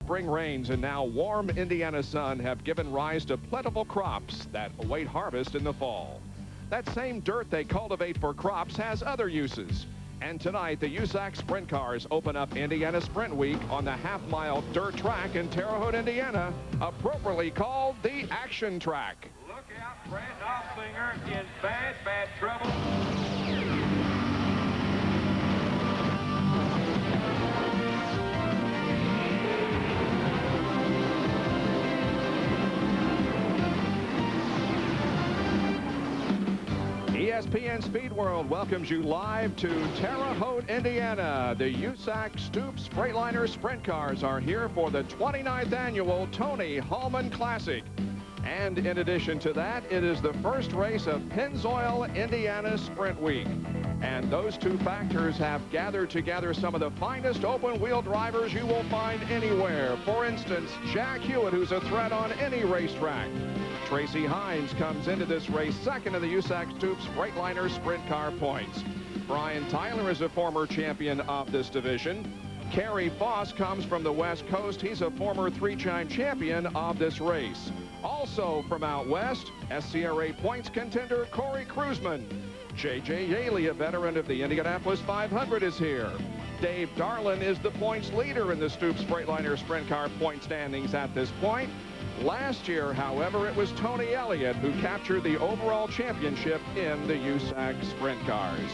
spring rains and now warm Indiana sun have given rise to plentiful crops that await harvest in the fall. That same dirt they cultivate for crops has other uses. And tonight, the USAC Sprint Cars open up Indiana Sprint Week on the half-mile dirt track in Terre, Haute, Indiana, appropriately called the Action Track. Look out, Brad Dolphinger in bad, bad trouble. ESPN Speed World welcomes you live to Terre Haute, Indiana. The USAC Stoops Freightliner Sprint Cars are here for the 29th annual Tony Hulman Classic. And in addition to that, it is the first race of Pennzoil, Indiana Sprint Week. And those two factors have gathered together some of the finest open-wheel drivers you will find anywhere. For instance, Jack Hewitt, who's a threat on any racetrack. Tracy Hines comes into this race second in the USAC Stoops Freightliner Sprint Car points. Brian Tyler is a former champion of this division. Kerry Foss comes from the West Coast. He's a former three-time champion of this race. Also from out west, SCRA points contender Corey Kruzman. J.J. Yaley, a veteran of the Indianapolis 500, is here. Dave Darlin is the points leader in the Stoops Freightliner Sprint Car point standings at this point. Last year, however, it was Tony Elliott who captured the overall championship in the USAC Sprint Cars.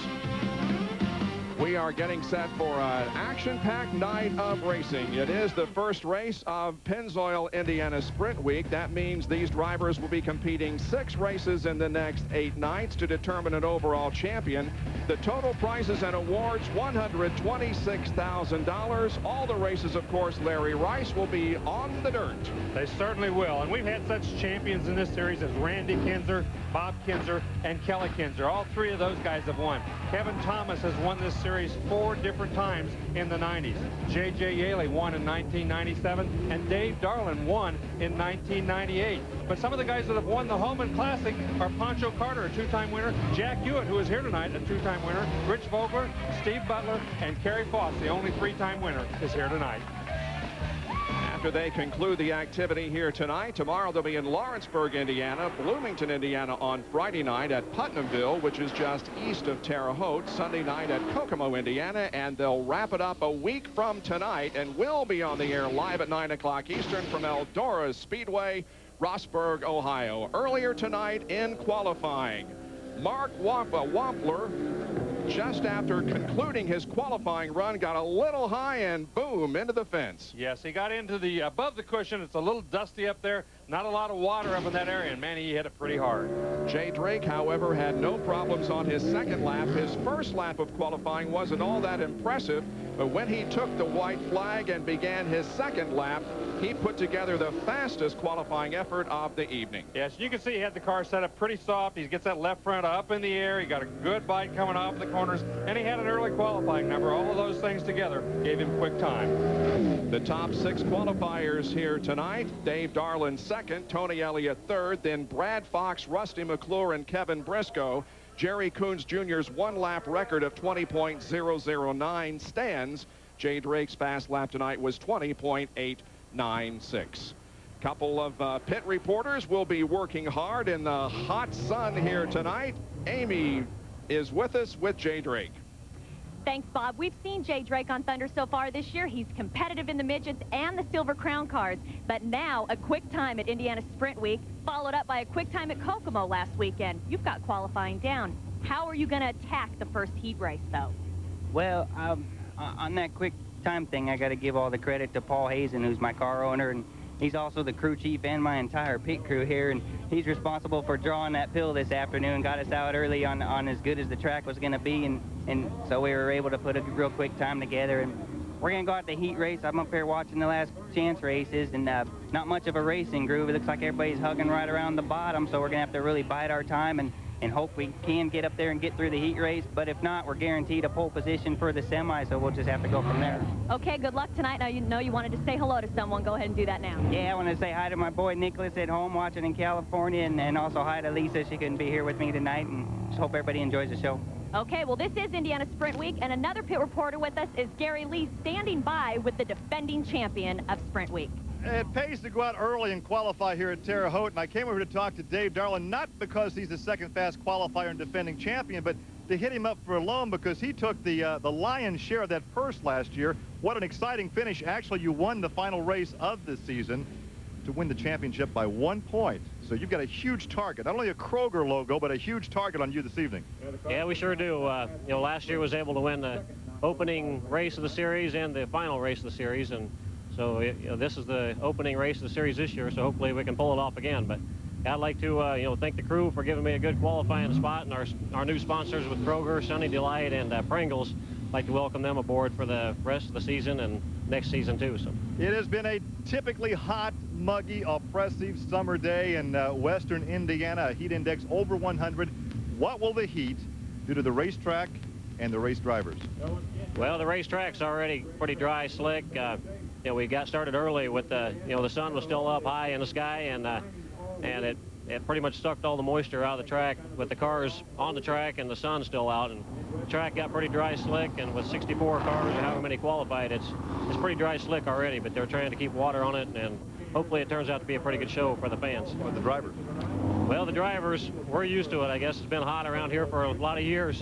We are getting set for an action-packed night of racing. It is the first race of Pennzoil, Indiana Sprint Week. That means these drivers will be competing 6 races in the next 8 nights to determine an overall champion. The total prizes and awards, $126,000. All the races, of course, Larry Rice will be on the dirt. They certainly will. And we've had such champions in this series as Randy Kinzer, Bob Kinzer, and Kelly Kinzer. All 3 of those guys have won. Kevin Thomas has won this series 4 different times in the 90s. J.J. Yaley won in 1997, and Dave Darlin won in 1998. But some of the guys that have won the Hulman Classic are Pancho Carter, a 2-time winner, Jack Hewitt, who is here tonight, a 2-time winner, Rich Vogler, Steve Butler, and Kerry Foss, the only 3-time winner, is here tonight. After they conclude the activity here tonight, tomorrow they'll be in Lawrenceburg, Indiana, Bloomington, Indiana on Friday night, at Putnamville, which is just east of Terre Haute, Sunday night at Kokomo, Indiana, and they'll wrap it up a week from tonight and will be on the air live at 9 o'clock Eastern from Eldora Speedway, Rossburg, Ohio. Earlier tonight in qualifying, Mark Wampler, just after concluding his qualifying run, got a little high and boom, into the fence. Yes, he got into the above the cushion. It's a little dusty up there. Not a lot of water up in that area, and man, he hit it pretty hard. Jay Drake, however, had no problems on his second lap. His first lap of qualifying wasn't all that impressive, but when he took the white flag and began his second lap, he put together the fastest qualifying effort of the evening. Yes, you can see he had the car set up pretty soft. He gets that left front up in the air. He got a good bite coming off the corners, and he had an early qualifying number. All of those things together gave him quick time. The top 6 qualifiers here tonight: Dave Darlin second, Tony Elliott third, then Brad Fox, Rusty McClure, and Kevin Briscoe. Jerry Coons Jr.'s 1-lap record of 20.009 stands. Jay Drake's fast lap tonight was 20.896. Couple of pit reporters will be working hard in the hot sun here tonight. Amy is with us with Jay Drake. Thanks, Bob. We've seen Jay Drake on Thunder so far this year. He's competitive in the midgets and the Silver Crown cars. But now a quick time at Indiana Sprint Week, followed up by a quick time at Kokomo last weekend. You've got qualifying down. How are you going to attack the first heat race, though? Well, on that quick time thing, I got to give all the credit to Paul Hazen, who's my car owner, and he's also the crew chief and my entire pit crew here, and he's responsible for drawing that pill this afternoon, got us out early on as good as the track was going to be, and so we were able to put a real quick time together. And we're going to go out the heat race. I'm up here watching the last chance races, and not much of a racing groove. It looks like everybody's hugging right around the bottom, so we're going to have to really bide our time and hope we can get up there and get through the heat race. But if not, we're guaranteed a pole position for the semi, so we'll just have to go from there. Okay, good luck tonight. Now, you know you wanted to say hello to someone. Go ahead and do that now. Yeah, I want to say hi to my boy Nicholas at home watching in California, and also hi to Lisa. She couldn't be here with me tonight, and just hope everybody enjoys the show. Okay, well, this is Indiana Sprint Week, and another pit reporter with us is Gary Lee, standing by with the defending champion of Sprint Week. It pays to go out early and qualify here at Terre Haute, and I came over to talk to Dave Darlin, not because he's the second fast qualifier and defending champion, but to hit him up for a loan because he took the lion's share of that purse last year. What an exciting finish. Actually, you won the final race of the season to win the championship by 1 point. So you've got a huge target, not only a Kroger logo, but a huge target on you this evening. Yeah, we sure do. You know, last year was able to win the opening race of the series and the final race of the series, and so you know, this is the opening race of the series this year, so hopefully we can pull it off again. But I'd like to you know, thank the crew for giving me a good qualifying spot, and our new sponsors with Kroger, Sunny Delight, and Pringles. I'd like to welcome them aboard for the rest of the season and next season too. So it has been a typically hot, muggy, oppressive summer day in western Indiana, a heat index over 100. What will the heat do to the racetrack and the race drivers? Well, the racetrack's already pretty dry, slick. You know, we got started early with the sun was still up high in the sky, and it pretty much sucked all the moisture out of the track with the cars on the track and the sun still out, and the track got pretty dry, slick, and with 64 cars or however many qualified, it's pretty dry, slick already, but they're trying to keep water on it, and hopefully it turns out to be a pretty good show for the fans. What about the drivers? Well, the drivers, we're used to it, I guess. It's been hot around here for a lot of years.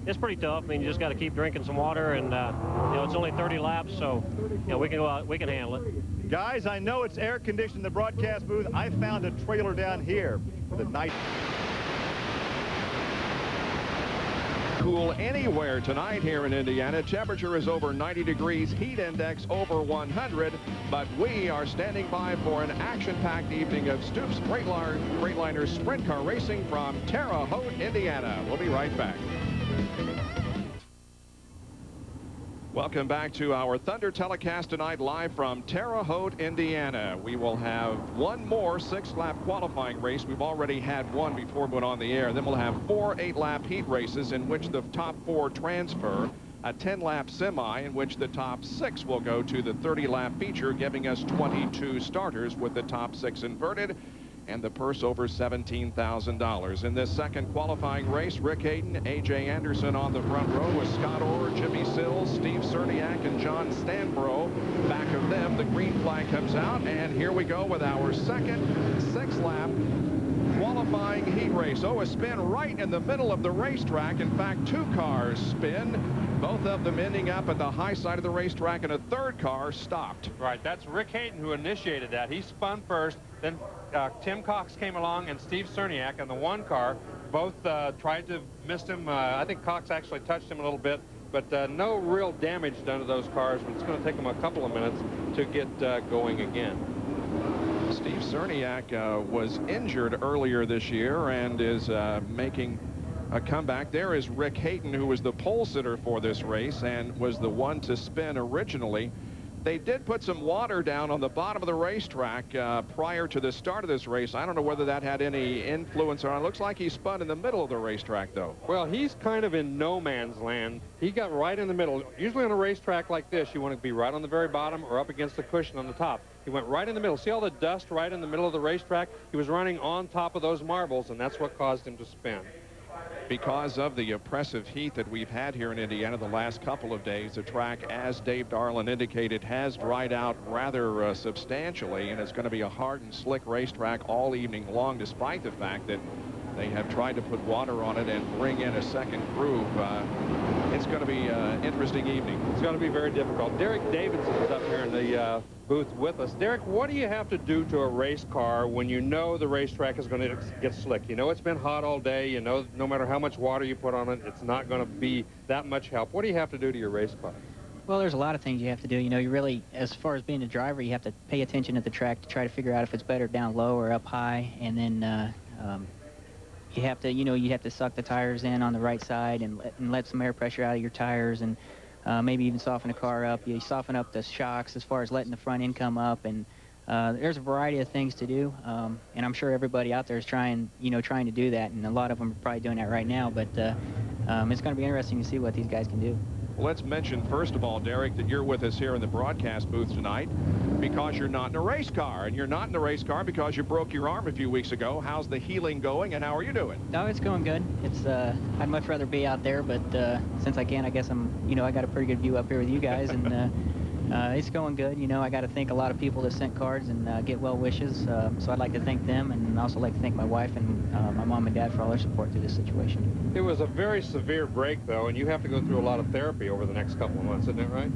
It's pretty tough. I mean, you just got to keep drinking some water, and you know, it's only 30 laps, so you know, we can go out, we can handle it. Guys, I know it's air conditioned in the broadcast booth. I found a trailer down here for the night. Cool anywhere tonight here in Indiana. Temperature is over 90 degrees, heat index over 100, but we are standing by for an action-packed evening of Stoops Freightliner sprint car racing from Terre Haute, Indiana. We'll be right back. Welcome back to our Thunder telecast tonight, live from Terre Haute, Indiana. We will have one more 6-lap qualifying race. We've already had one before we went on the air. Then we'll have 4 8-lap heat races in which the top 4 transfer, a 10-lap semi in which the top 6 will go to the 30-lap feature, giving us 22 starters with the top 6 inverted, and the purse over $17,000. In this second qualifying race, Rick Hayden, A.J. Anderson on the front row with Scott Orr, Jimmy Sills, Steve Cerniak, and John Stanbro. Back of them, the green flag comes out, and here we go with our second 6-lap qualifying heat race. Oh, a spin right in the middle of the racetrack. In fact, 2 cars spin, both of them ending up at the high side of the racetrack, and a third car stopped. Right, that's Rick Hayden who initiated that. He spun first, then Tim Cox came along, and Steve Cerniak in the 1 car. Both tried to miss him. I think Cox actually touched him a little bit, but no real damage done to those cars. But it's going to take them a couple of minutes to get going again. Steve Cerniak was injured earlier this year and is making a comeback. There is Rick Hayden, who was the pole sitter for this race and was the one to spin originally. They did put some water down on the bottom of the racetrack prior to the start of this race. I don't know whether that had any influence on it. It looks like he spun in the middle of the racetrack, though. Well, he's kind of in no man's land. He got right in the middle. Usually on a racetrack like this, you want to be right on the very bottom or up against the cushion on the top. He went right in the middle. See all the dust right in the middle of the racetrack? He was running on top of those marbles, and that's what caused him to spin. Because of the oppressive heat that we've had here in Indiana the last couple of days, the track, as Dave Darlin indicated, has dried out rather substantially, and it's going to be a hard and slick racetrack all evening long, despite the fact that they have tried to put water on it and bring in a second groove. It's going to be an interesting evening. It's going to be very difficult. Derek Davidson is up here in the booth with us. Derek, what do you have to do to a race car when you know the racetrack is going to get slick? You know it's been hot all day. You know no matter how much water you put on it, it's not going to be that much help. What do you have to do to your race car? Well, there's a lot of things you have to do. You know, you really, as far as being a driver, you have to pay attention at the track to try to figure out if it's better down low or up high, and then you have to, you have to suck the tires in on the right side and let some air pressure out of your tires, and maybe even soften the car up. You soften up the shocks as far as letting the front end come up, and there's a variety of things to do, and I'm sure everybody out there is trying to do that, and a lot of them are probably doing that right now, but it's going to be interesting to see what these guys can do. Well, let's mention, first of all, Derek, that you're with us here in the broadcast booth tonight because you're not in a race car. And you're not in the race car because you broke your arm a few weeks ago. How's the healing going, and how are you doing? No, it's going good. It's I'd much rather be out there, but since I can, I guess I got a pretty good view up here with you guys, and it's going good. I got to thank a lot of people that sent cards and get well wishes. So I'd like to thank them, and also like to thank my wife and my mom and dad for all their support through this situation. It was a very severe break, though, and you have to go through a lot of therapy over the next couple of months, isn't it right?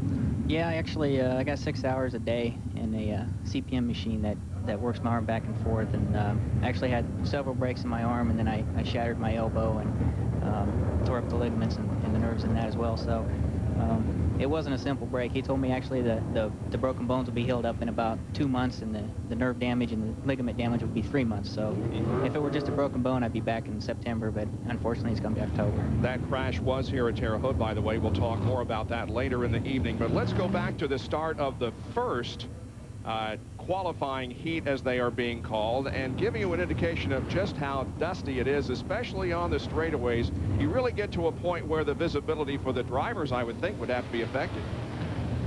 Yeah, actually, I got 6 hours a day in a CPM machine that works my arm back and forth, and I actually had several breaks in my arm, and then I shattered my elbow and tore up the ligaments and the nerves in that as well. So it wasn't a simple break. He told me actually the broken bones will be healed up in about 2 months, and the nerve damage and the ligament damage will be 3 months. So if it were just a broken bone, I'd be back in September, but unfortunately it's going to be October. That crash was here at Terre Haute, by the way. We'll talk more about that later in the evening. But let's go back to the start of the first qualifying heat, as they are being called, and giving you an indication of just how dusty it is, especially on the straightaways. You really get to a point where the visibility for the drivers, I would think, would have to be affected.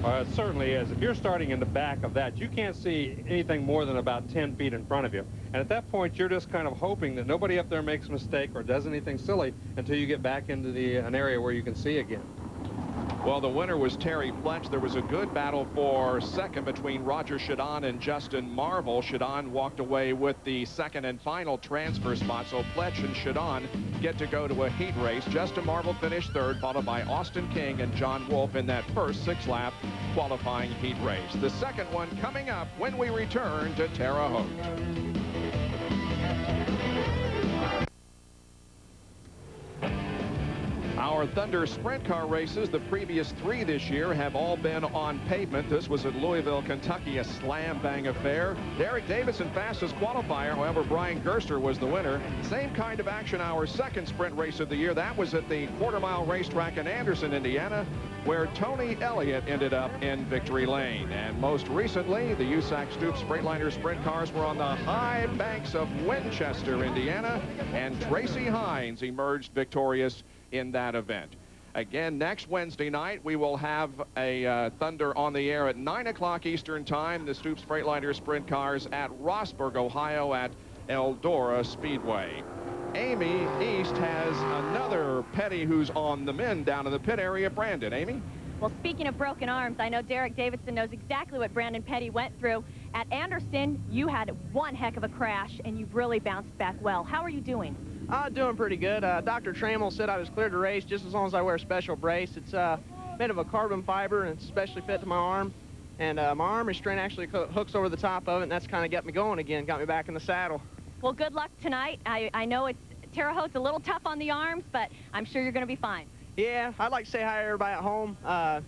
It certainly is. If you're starting in the back of that, you can't see anything more than about 10 feet in front of you. And at that point, you're just kind of hoping that nobody up there makes a mistake or does anything silly until you get back into an area where you can see again. Well, the winner was Terry Fletch. There was a good battle for second between Roger Shadon and Justin Marvel. Shadon walked away with the second and final transfer spot, so Fletch and Shadon get to go to a heat race. Justin Marvel finished third, followed by Austin King and John Wolf in that first 6-lap qualifying heat race. The second one coming up when we return to Terre Haute. Our Thunder Sprint Car races, the previous 3 this year, have all been on pavement. This was at Louisville, Kentucky, a slam-bang affair. Derek Davison, fastest qualifier. However, Brian Gerster was the winner. Same kind of action, our second sprint race of the year. That was at the quarter-mile racetrack in Anderson, Indiana, where Tony Elliott ended up in victory lane. And most recently, the USAC Stoops Freightliner Sprint Cars were on the high banks of Winchester, Indiana, and Tracy Hines emerged victorious in that event. Again, next Wednesday night, we will have a Thunder on the air at 9 o'clock Eastern Time. The Stoops Freightliner Sprint Cars at Rossburg, Ohio at Eldora Speedway. Amy East has another Petty who's on the mend down in the pit area. Brandon, Amy? Well, speaking of broken arms, I know Derek Davison knows exactly what Brandon Petty went through. At Anderson, you had one heck of a crash, and you've really bounced back well. How are you doing? Doing pretty good. Dr. Trammell said I was cleared to race just as long as I wear a special brace. It's made of a carbon fiber, and it's specially fit to my arm. And my arm restraint actually hooks over the top of it, and that's kind of got me going again, got me back in the saddle. Well, good luck tonight. I know Terre Haute's a little tough on the arms, but I'm sure you're going to be fine. Yeah, I'd like to say hi to everybody at home. I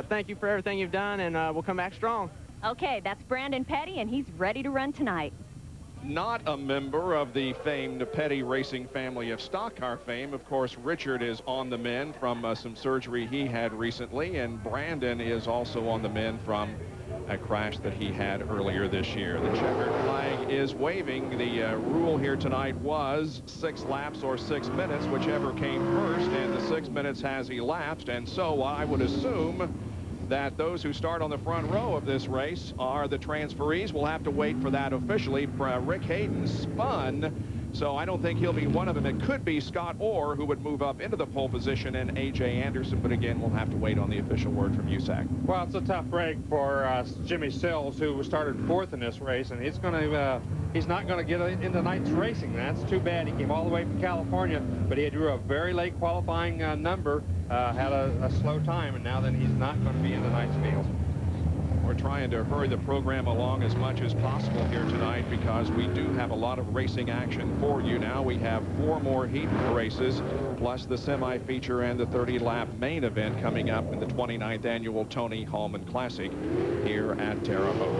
thank you for everything you've done, and we'll come back strong. Okay, that's Brandon Petty, and he's ready to run tonight. Not a member of the famed Petty racing family of stock car fame. Of course, Richard is on the mend from some surgery he had recently, and Brandon is also on the mend from a crash that he had earlier this year. The checkered flag is waving. The rule here tonight was 6 laps or 6 minutes, whichever came first, and the 6 minutes has elapsed, and so I would assume that those who start on the front row of this race are the transferees. We'll have to wait for that officially. Rick Hayden spun, so I don't think he'll be one of them. It could be Scott Orr, who would move up into the pole position, and A.J. Anderson, but again, we'll have to wait on the official word from USAC. Well, it's a tough break for Jimmy Sills, who started 4th in this race, and he's not going to get into tonight's racing. That's too bad. He came all the way from California, but he drew a very late qualifying number, had a slow time, and now then he's not going to be in tonight's field. We're trying to hurry the program along as much as possible here tonight because we do have a lot of racing action for you now. We have 4 more heat races, plus the semi-feature and the 30-lap main event coming up in the 29th annual Tony Hulman Classic here at Terre Haute.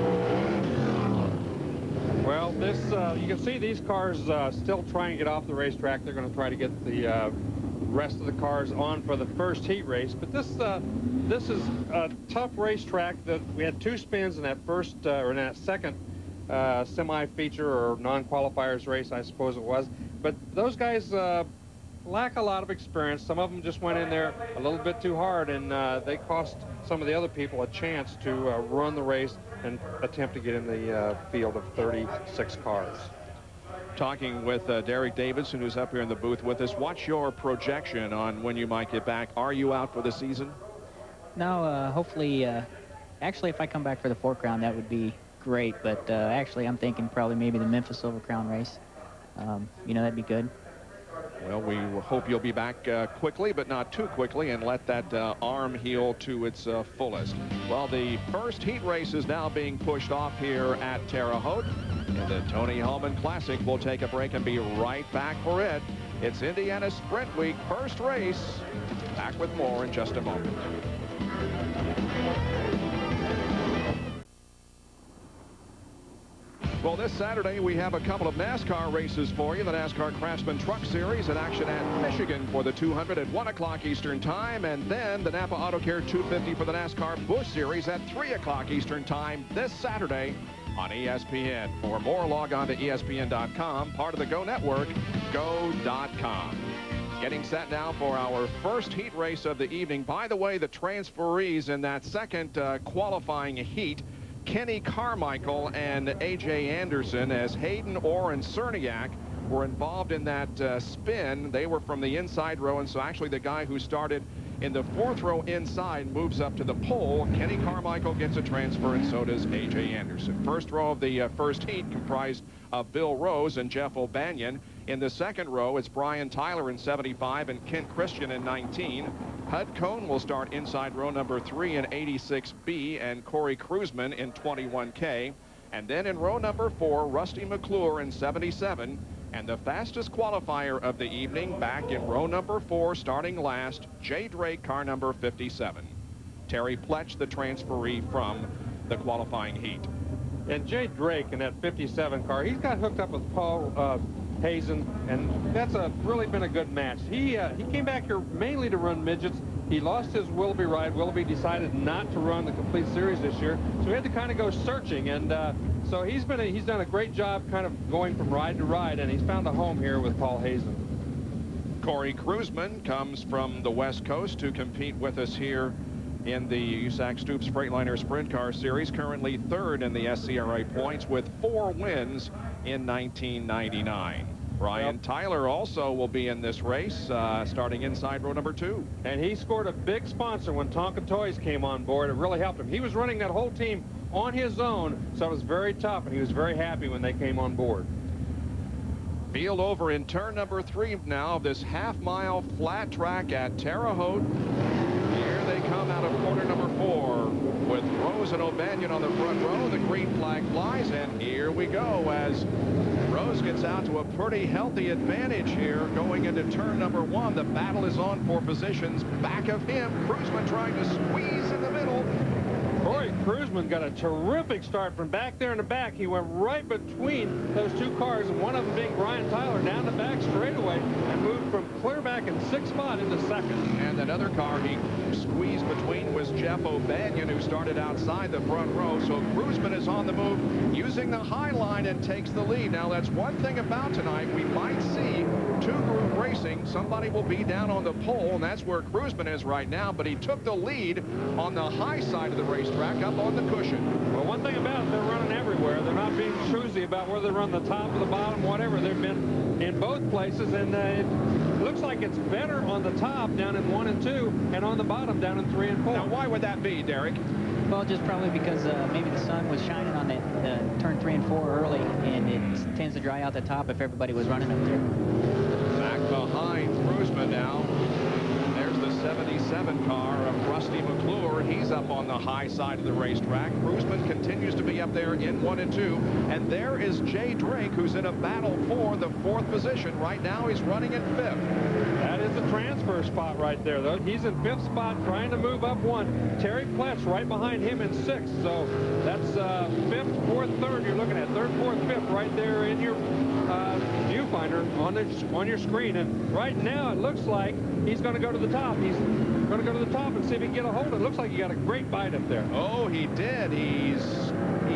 Well, this you can see these cars still trying to get off the racetrack. They're going to try to get the rest of the cars on for the first heat race, but this is a tough racetrack. That we had 2 spins in that first or in that second semi-feature or non-qualifiers race, I suppose it was. But those guys lack a lot of experience. Some of them just went in there a little bit too hard, and they cost some of the other people a chance to run the race and attempt to get in the field of 36 cars. Talking with Derek Davidson, who's up here in the booth with us. What's your projection on when you might get back? Are you out for the season? No, hopefully, actually, if I come back for the 4 Crown, that would be great. But actually, I'm thinking probably maybe the Memphis Silver Crown race. You know, that'd be good. Well, we hope you'll be back quickly, but not too quickly, and let that arm heal to its fullest. Well, the first heat race is now being pushed off here at Terre Haute. And the Tony Hulman Classic. Will take a break and be right back for it. It's Indiana Sprint Week, first race. Back with more in just a moment. Well, this Saturday we have a couple of NASCAR races for you. The NASCAR Craftsman Truck Series in action at Michigan for the 200 at 1 o'clock Eastern Time. And then the Napa Auto Care 250 for the NASCAR Busch Series at 3 o'clock Eastern Time this Saturday on ESPN. For more, log on to ESPN.com, part of the Go Network, go.com. Getting set now for our first heat race of the evening. By the way, the transferees in that second qualifying heat, Kenny Carmichael and A.J. Anderson, as Hayden, Orr, and Cerniak were involved in that spin. They were from the inside row, and so actually the guy who started in the 4th row inside moves up to the pole. Kenny Carmichael gets a transfer, and so does A.J. Anderson. First row of the first heat comprised of Bill Rose and Jeff O'Banion. In the second row, it's Brian Tyler in 75 and Kent Christian in 19. Hud Cone will start inside row number 3 in 86B, and Corey Kruisman in 21K. And then in row number 4, Rusty McClure in 77. And the fastest qualifier of the evening, back in row number 4, starting last, Jay Drake, car number 57. Terry Pletch, the transferee from the qualifying heat. And Jay Drake in that 57 car, he's got hooked up with Paul Hazen, and that's really been a good match. He came back here mainly to run midgets. He lost his Willoughby ride. Willoughby decided not to run the complete series this year, so he had to kind of go searching, and so he's done a great job kind of going from ride to ride, and he's found a home here with Paul Hazen. Corey Kruisman comes from the West Coast to compete with us here in the USAC Stoops Freightliner Sprint Car Series, currently 3rd in the SCRA points with 4 wins in 1999. Brian Tyler also will be in this race, starting inside row number 2. And he scored a big sponsor when Tonka Toys came on board. It really helped him. He was running that whole team on his own, so it was very tough, and he was very happy when they came on board. Field over in turn number 3 now of this half-mile flat track at Terre Haute. Here they come out of corner number 4 with Rose and O'Banion on the front row. The green flag flies, and here we go as Rose gets out to a pretty healthy advantage here going into turn number 1. The battle is on for positions back of him. Kruisman trying to squeeze in the middle. Corey Kruisman got a terrific start from back there in the back. He went right between those 2 cars, and one of them being Brian Tyler, down the back straightaway and moved from clear back in 6th spot into 2nd. And another car he squeezed between was Jeff O'Banion, who started outside the front row. So Kruisman is on the move using the high line and takes the lead. Now that's one thing about tonight. We might see 2-group racing. Somebody will be down on the pole, and that's where Kruisman is right now. But he took the lead on the high side of the racetrack up on the cushion. Well, one thing about it, they're running everywhere. They're not being choosy about whether they run the top or the bottom, whatever. They've been in both places, and it looks like it's better on the top down in 1 and 2 and on the bottom down in 3 and 4. Now, why would that be, Derek? Well, just probably because maybe the sun was shining on that turn 3 and 4 early, and it tends to dry out the top if everybody was running up there. Back behind Kruisman now. There's the 77 car of Rusty McClure. He's up on the high side of the racetrack. Kruisman continues to be up there in 1 and 2. And there is Jay Drake, who's in a battle for the 4th position. Right now, he's running in 5th. That is the transfer spot right there, though. He's in 5th spot, trying to move up 1. Terry Pletch right behind him in 6th. So that's 5th, 4th, 3rd. You're looking at 3rd, 4th, 5th right there in your viewfinder on your screen. And right now, it looks like he's going to go to the top. He's going to go to the top and see if he can get a hold of it. Looks like he got a great bite up there. Oh, he did. He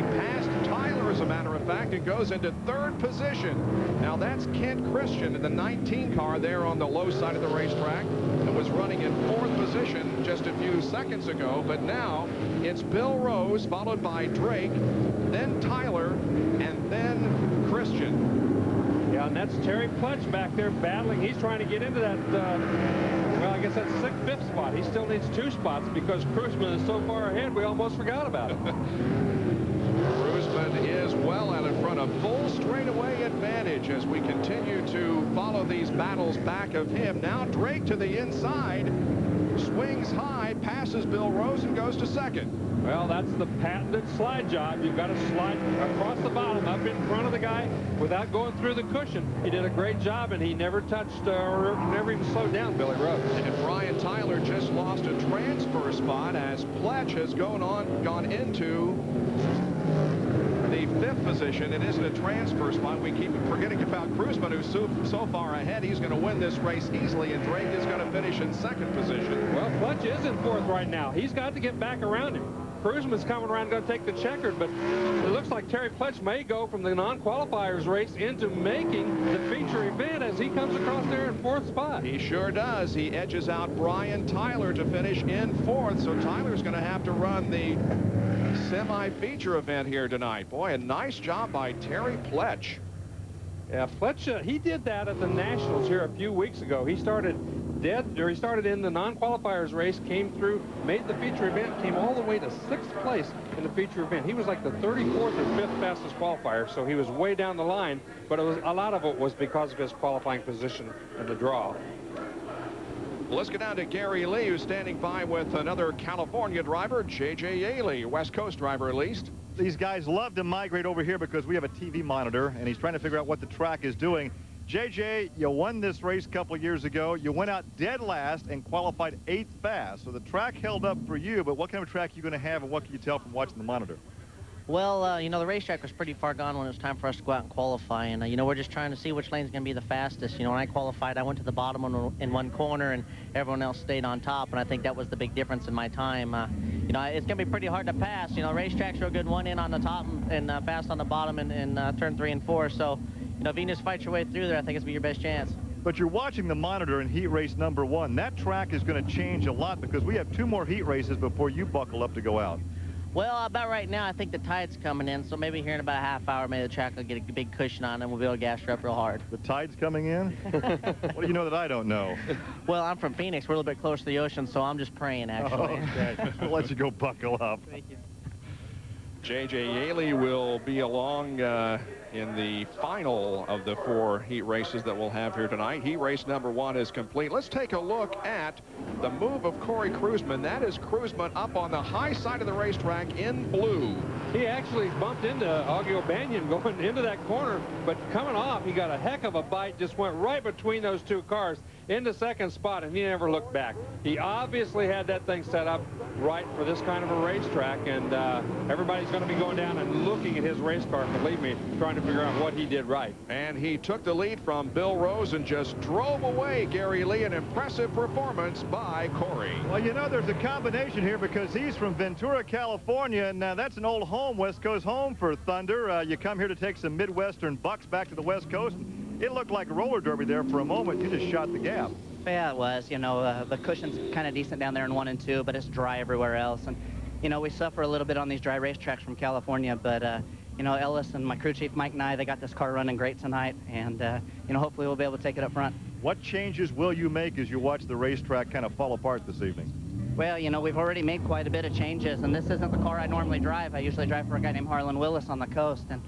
passed Tyler as a a matter of fact, and goes into 3rd position. Now that's Kent Christian in the 19 car there on the low side of the racetrack that was running in 4th position just a few seconds ago. But now it's Bill Rose, followed by Drake, then Tyler, and then Christian. Yeah, and that's Terry Pledge back there battling. He's trying to get into that, well, I guess that's 6th, 5th spot. He still needs 2 spots because Kruzman is so far ahead, we almost forgot about it. Kruzman is well out in front, a full straightaway advantage as we continue to follow these battles back of him. Now Drake to the inside, swings high, passes Bill Rose, and goes to 2nd. Well, that's the patented slide job. You've got to slide across the bottom up in front of the guy without going through the cushion. He did a great job, and he never touched or never even slowed down Billy Rose. And Brian Tyler just lost a transfer spot as Pletch has gone into the 5th position. It isn't a transfer spot. We keep forgetting about Kruzman, who's so far ahead. He's going to win this race easily, and Drake is going to finish in 2nd position. Well, Pletch is in 4th right now. He's got to get back around him. Kruzman's coming around, going to take the checkered, but it looks like Terry Pletch may go from the non-qualifiers race into making the feature event as he comes across there in 4th spot. He sure does. He edges out Brian Tyler to finish in 4th, so Tyler's going to have to run the semi-feature event here tonight. Boy, a nice job by Terry Pletch. Yeah, Pletch, he did that at the Nationals here a few weeks ago. He started he started in the non-qualifiers race, came through, made the feature event, came all the way to 6th place in the feature event. He was like the 34th or 5th fastest qualifier, so he was way down the line, but a lot of it was because of his qualifying position in the draw. Well, let's get down to Gary Lee, who's standing by with another California driver, J.J. Yaley, West Coast driver at least. These guys love to migrate over here because we have a TV monitor, and he's trying to figure out what the track is doing. JJ, you won this race a couple years ago. You went out dead last and qualified 8th fast. So the track held up for you, but what kind of track are you going to have, and what can you tell from watching the monitor? Well, you know, the racetrack was pretty far gone when it was time for us to go out and qualify. And, you know, we're just trying to see which lane's going to be the fastest. You know, when I qualified, I went to the bottom in one corner, and everyone else stayed on top. And I think that was the big difference in my time. You know, it's going to be pretty hard to pass. You know, racetrack's real good, one in on the top and fast on the bottom in turn 3 and 4. So, you know, if you can just fight your way through there, I think it's be your best chance. But you're watching the monitor in heat race number 1. That track is going to change a lot because we have 2 more heat races before you buckle up to go out. Well, about right now, I think the tide's coming in, so maybe here in about a half hour, maybe the track will get a big cushion on it, and we'll be able to gas her up real hard. The tide's coming in? What do you know that I don't know? Well, I'm from Phoenix. We're a little bit close to the ocean, so I'm just praying, actually. Oh, okay. We'll let you go buckle up. Thank you. J.J. Yaley will be along in the final of the 4 heat races that we'll have here tonight. Heat race number 1 is complete. Let's take a look at the move of Corey Kruzman. That is Kruzman up on the high side of the racetrack in blue. He actually bumped into Augie O'Banion going into that corner, but coming off, he got a heck of a bite, just went right between those 2 cars into 2nd spot, and he never looked back. He obviously had that thing set up right for this kind of a racetrack, and everybody's going to be going down and looking at his race car, believe me, trying to figure out what he did right. And he took the lead from Bill Rose and just drove away Gary Lee. An impressive performance by Corey. Well, you know, there's a combination here because he's from Ventura, California, and that's an old home, West Coast home for Thunder. You come here to take some Midwestern bucks back to the West Coast. It looked like a roller derby there for a moment. You just shot the gap. Yeah, it was. You know, the cushion's kind of decent down there in 1 and 2, but it's dry everywhere else. And, you know, we suffer a little bit on these dry racetracks from California, but, you know, Ellis and my crew chief, Mike and I, they got this car running great tonight, and, you know, hopefully we'll be able to take it up front. What changes will you make as you watch the racetrack kind of fall apart this evening? Well, you know, we've already made quite a bit of changes, and this isn't the car I normally drive. I usually drive for a guy named Harlan Willis on the coast, and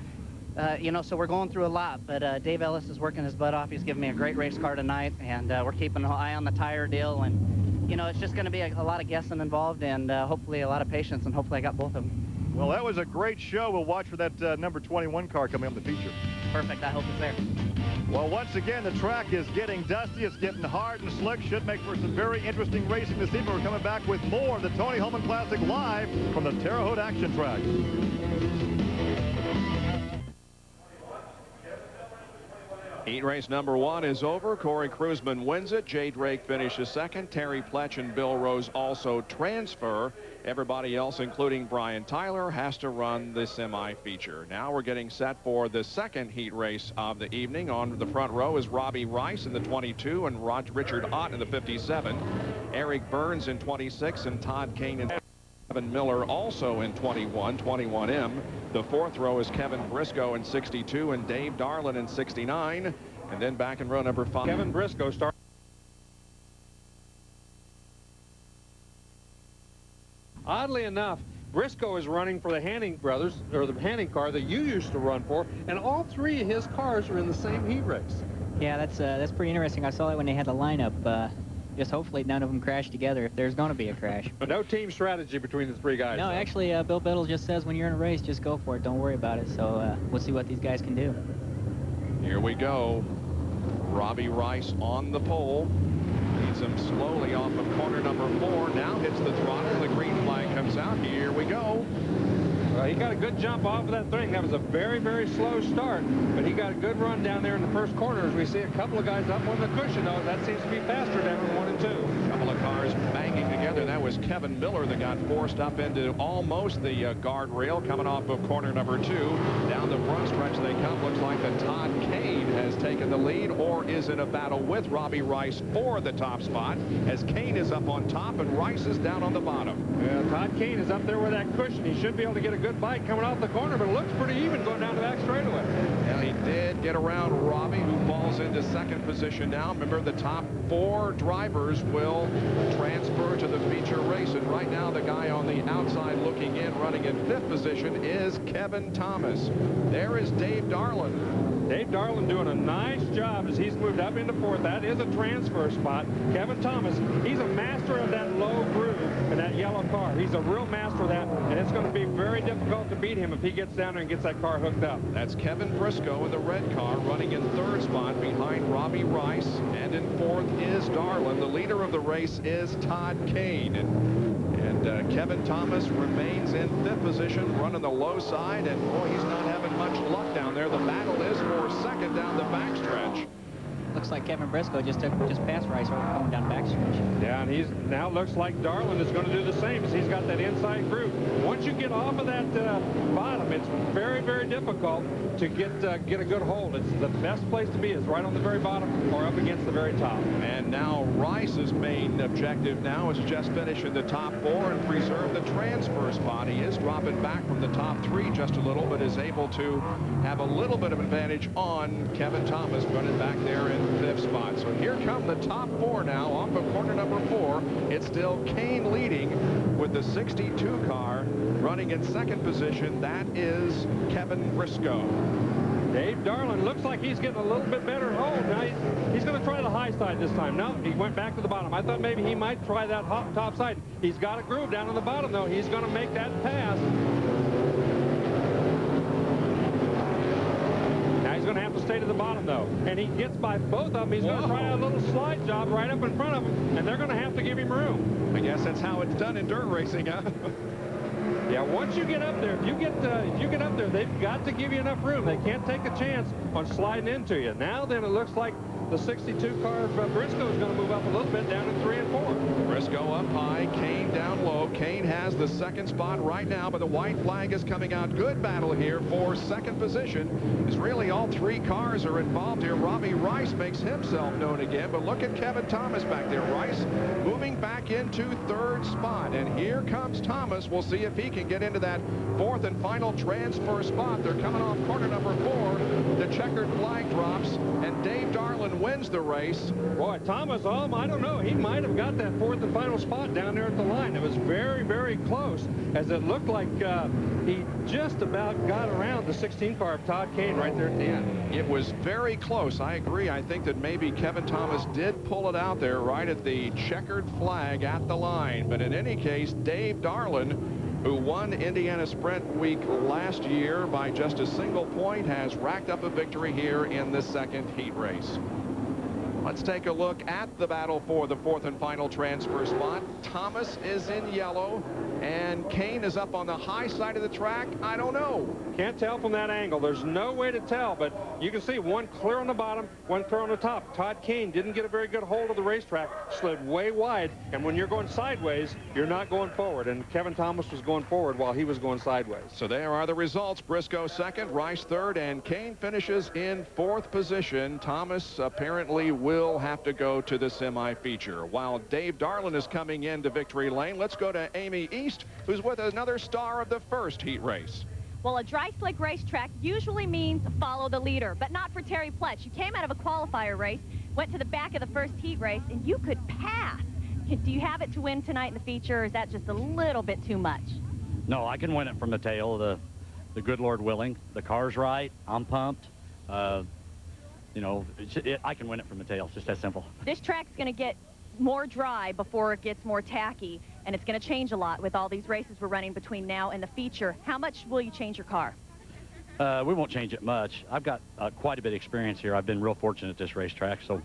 you know, so we're going through a lot, but Dave Ellis is working his butt off. He's giving me a great race car tonight, and we're keeping an eye on the tire deal, and, you know, it's just going to be a lot of guessing involved, and hopefully a lot of patience, and hopefully I got both of them. Well, that was a great show. We'll watch for that number 21 car coming up in the feature. Perfect. I hope it's there. Well, once again, the track is getting dusty. It's getting hard and slick. Should make for some very interesting racing this evening. We're coming back with more of the Tony Hulman Classic live from the Terre Haute Action Track. Heat race number 1 is over. Corey Kruzman wins it. Jay Drake finishes second. Terry Pletch and Bill Rose also transfer. Everybody else, including Brian Tyler, has to run the semi-feature. Now we're getting set for the second heat race of the evening. On the front row is Robbie Rice in the 22 and Richard Ott in the 57. Eric Burns in 26 and Todd Kane in Kevin Miller also in 21M. The fourth row is Kevin Briscoe in 62 and Dave Darlin in 69. And then back in row number 5. Kevin Briscoe starts. Oddly enough, Briscoe is running for the Hanning brothers, or the Hanning car that you used to run for, and all 3 of his cars are in the same heat race. Yeah, that's pretty interesting. I saw that when they had the lineup. Just hopefully none of them crash together if there's going to be a crash. No team strategy between the 3 guys. No, though. actually, Bill Biddle just says when you're in a race, just go for it. Don't worry about it. So we'll see what these guys can do. Here we go. Robbie Rice on the pole. Leads him slowly off of corner number 4. Now hits the throttle. The green flag comes out. Here we go. He got a good jump off of that thing. That was a very, very slow start, but he got a good run down there in the first corner. As we see a couple of guys up on the cushion, though, that seems to be faster down in 1 and 2. A couple of cars banging together. That was Kevin Miller that got forced up into almost the guardrail coming off of corner number 2. Down the front stretch they come. Looks like that Todd Kane has taken the lead or is in a battle with Robbie Rice for the top spot as Kane is up on top and Rice is down on the bottom. Yeah, Todd Kane is up there with that cushion. He should be able to get a good bite coming off the corner, but it looks pretty even going down the back straightaway. Well, he did get around Robbie, who falls into second position now. Remember, the top 4 drivers will transfer to the feature race, and right now the guy on the outside looking in, running in 5th position, is Kevin Thomas. There is Dave Darlin. Dave Darlin doing a nice job as he's moved up into 4th. That is a transfer spot. Kevin Thomas, he's a master of that low groove in that yellow car. He's a real master of that, and it's going to be very difficult to beat him if he gets down there and gets that car hooked up. That's Kevin Briscoe in the red car, running in 3rd spot behind Robbie Rice, and in 4th is Darlin. The leader of the race is Todd Kane. And Kevin Thomas remains in 5th position, running the low side, and boy, he's not having much luck down there. The battle is for second down the backstretch. Looks like Kevin Briscoe just passed Rice going down backstretch. Yeah, and he's now looks like Darlin is going to do the same as he's got that inside groove. Once you get off of that bottom, it's very, very difficult to get a good hold. It's the best place to be is right on the very bottom or up against the very top. And now Rice's main objective now is just finish in the top 4 and preserve the transfer spot. He is dropping back from the top 3 just a little, but is able to have a little bit of advantage on Kevin Thomas running back there in 5th spot. So here come the top 4 now off of corner number 4. It's still Kane leading with the 62 car running in 2nd position. That is Kevin Briscoe. Dave Darlin looks like he's getting a little bit better hold. Now he's going to try the high side this time. No, he went back to the bottom. I thought maybe he might try that top side. He's got a groove down on the bottom, though. He's going to make that pass. Now he's going to have to stay to the bottom, though. And he gets by both of them. He's going to try a little slide job right up in front of him, and they're going to have to give him room. I guess that's how it's done in dirt racing, huh? Yeah, once you get up there, if you get up there, they've got to give you enough room. They can't take a chance on sliding into you. Now then, it looks like the 62 car of Briscoe is going to move up a little bit down in 3 and 4. Briscoe up high, Kane down low. Kane has the 2nd spot right now, but the white flag is coming out. Good battle here for 2nd position. It's really all 3 cars are involved here. Robbie Rice makes himself known again, but look at Kevin Thomas back there. Rice moving back into 3rd spot, and here comes Thomas. We'll see if he can get into that 4th and final transfer spot. They're coming off corner number 4. The checkered flag drops, and Dave Darlin wins the race. Boy, Thomas, I don't know. He might have got that 4th and final spot down there at the line. It was very, very close, as it looked like he just about got around the 16 car of Todd Kane right there at the end. It was very close. I agree. I think that maybe Kevin Thomas did pull it out there right at the checkered flag at the line. But in any case, Dave Darlin, who won Indiana Sprint Week last year by just a single point, has racked up a victory here in the 2nd heat race. Let's take a look at the battle for the 4th and final transfer spot. Thomas is in yellow. And Kane is up on the high side of the track. I don't know. Can't tell from that angle. There's no way to tell, but you can see one clear on the bottom, one clear on the top. Todd Kane didn't get a very good hold of the racetrack, slid way wide, and when you're going sideways, you're not going forward, and Kevin Thomas was going forward while he was going sideways. So there are the results. Briscoe second, Rice third, and Kane finishes in fourth position. Thomas apparently will have to go to the semi-feature. While Dave Darlin is coming into victory lane, let's go to Amy East, who's with another star of the first heat race. Well, a dry slick racetrack usually means follow the leader, but not for Terry Pletch. You came out of a qualifier race, went to the back of the first heat race, and you could pass. Do you have it to win tonight in the feature, or is that just a little bit too much? No, I can win it from the tail. The good Lord willing. The car's right. I'm pumped. You know, I can win it from the tail. It's just that simple. This track's going to get more dry before it gets more tacky, and it's going to change a lot with all these races we're running between now and the feature. How much will you change your car? We won't change it much. I've got quite a bit of experience here. I've been real fortunate at this racetrack, so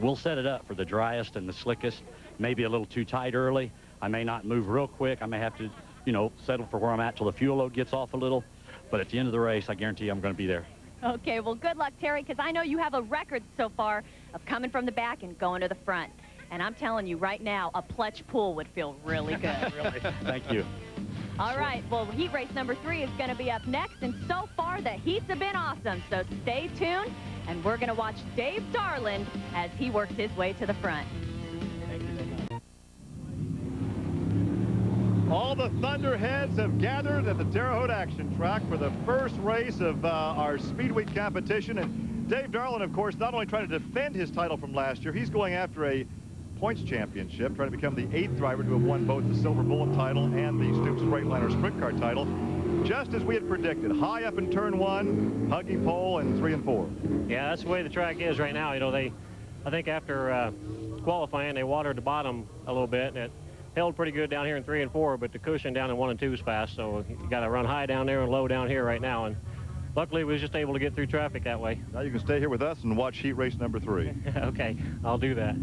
we'll set it up for the driest and the slickest. Maybe a little too tight early. I may not move real quick. I may have to, you know, settle for where I'm at till the fuel load gets off a little. But at the end of the race, I guarantee I'm going to be there. Okay, well, good luck, Terry, because I know you have a record so far of coming from the back and going to the front. And I'm telling you right now, a Pletch pool would feel really good. Really? Thank you. All right, well, heat race number 3 is going to be up next, and so far the heats have been awesome, so stay tuned, and we're going to watch Dave Darlin as he works his way to the front. All the Thunderheads have gathered at the Terre Haute Action Track for the first race of our Speedweek competition, and Dave Darlin, of course, not only trying to defend his title from last year, he's going after a points championship, trying to become the 8th driver to have won both the Silver Bullet title and the Stoops Freightliner Sprint Car title. Just as we had predicted, high up in turn 1, huggy pole, and 3 and 4. Yeah, that's the way the track is right now. You know, I think after qualifying, they watered the bottom a little bit, and it held pretty good down here in 3 and 4, but the cushion down in 1 and 2 is fast, so you got to run high down there and low down here right now. And luckily, we was just able to get through traffic that way. Now you can stay here with us and watch heat race number 3. Okay, I'll do that.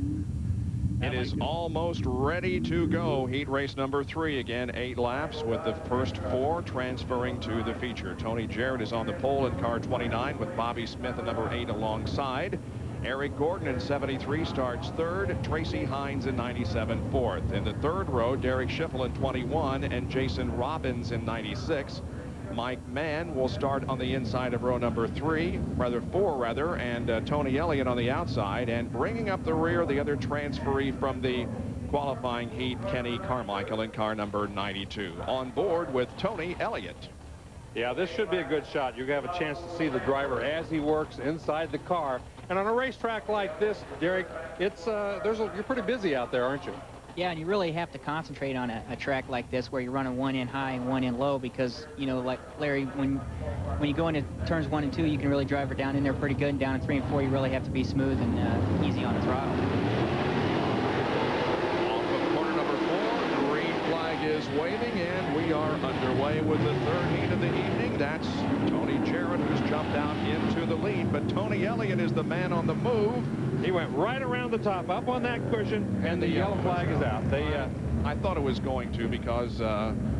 It is almost ready to go. Heat race number 3. Again, 8 laps with the first 4 transferring to the feature. Tony Jarrett is on the pole in car 29 with Bobby Smith in number 8 alongside. Eric Gordon in 73 starts 3rd. Tracy Hines in 97 4th. In the 3rd row, Derek Schiffel in 21 and Jason Robbins in 96. Mike Mann will start on the inside of row number 4 and Tony Elliott on the outside, and bringing up the rear, the other transferee from the qualifying heat, Kenny Carmichael in car number 92. On board with Tony Elliott. Yeah, this should be a good shot. You have a chance to see the driver as he works inside the car. And on a racetrack like this, Derek, it's you're pretty busy out there, aren't you? Yeah, and you really have to concentrate on a track like this where you're running 1 in high and 1 in low, because, you know, like Larry, when you go into turns 1 and 2, you can really drive her down in there pretty good, and down in 3 and 4, you really have to be smooth and easy on the throttle. Off of corner number 4, the green flag is waving, and we are underway with the 3rd heat of the evening. That's Tony Jarrett, who's jumped out into the lead, but Tony Elliott is the man on the move. He went right around the top, up on that cushion, and the yellow flag is out. I thought it was going to, because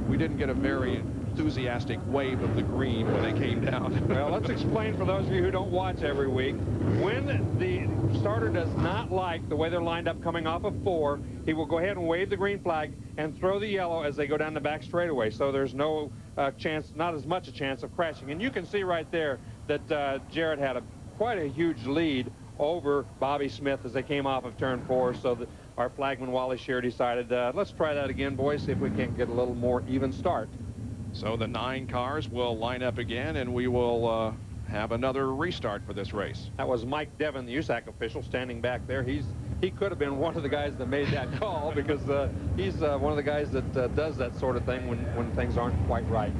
we didn't get a very enthusiastic wave of the green when they came down. Well, let's explain for those of you who don't watch every week. When the starter does not like the way they're lined up coming off of 4, he will go ahead and wave the green flag and throw the yellow as they go down the back straightaway. So there's no chance, not as much a chance of crashing. And you can see right there that Jarrett had quite a huge lead over Bobby Smith as they came off of turn 4, so that our flagman Wally Shear decided, let's try that again, boys, see if we can't get a little more even start. So the 9 cars will line up again, and we will have another restart for this race. That was Mike Devon, the USAC official, standing back there. He could have been one of the guys that made that call, because he's one of the guys that does that sort of thing when things aren't quite right.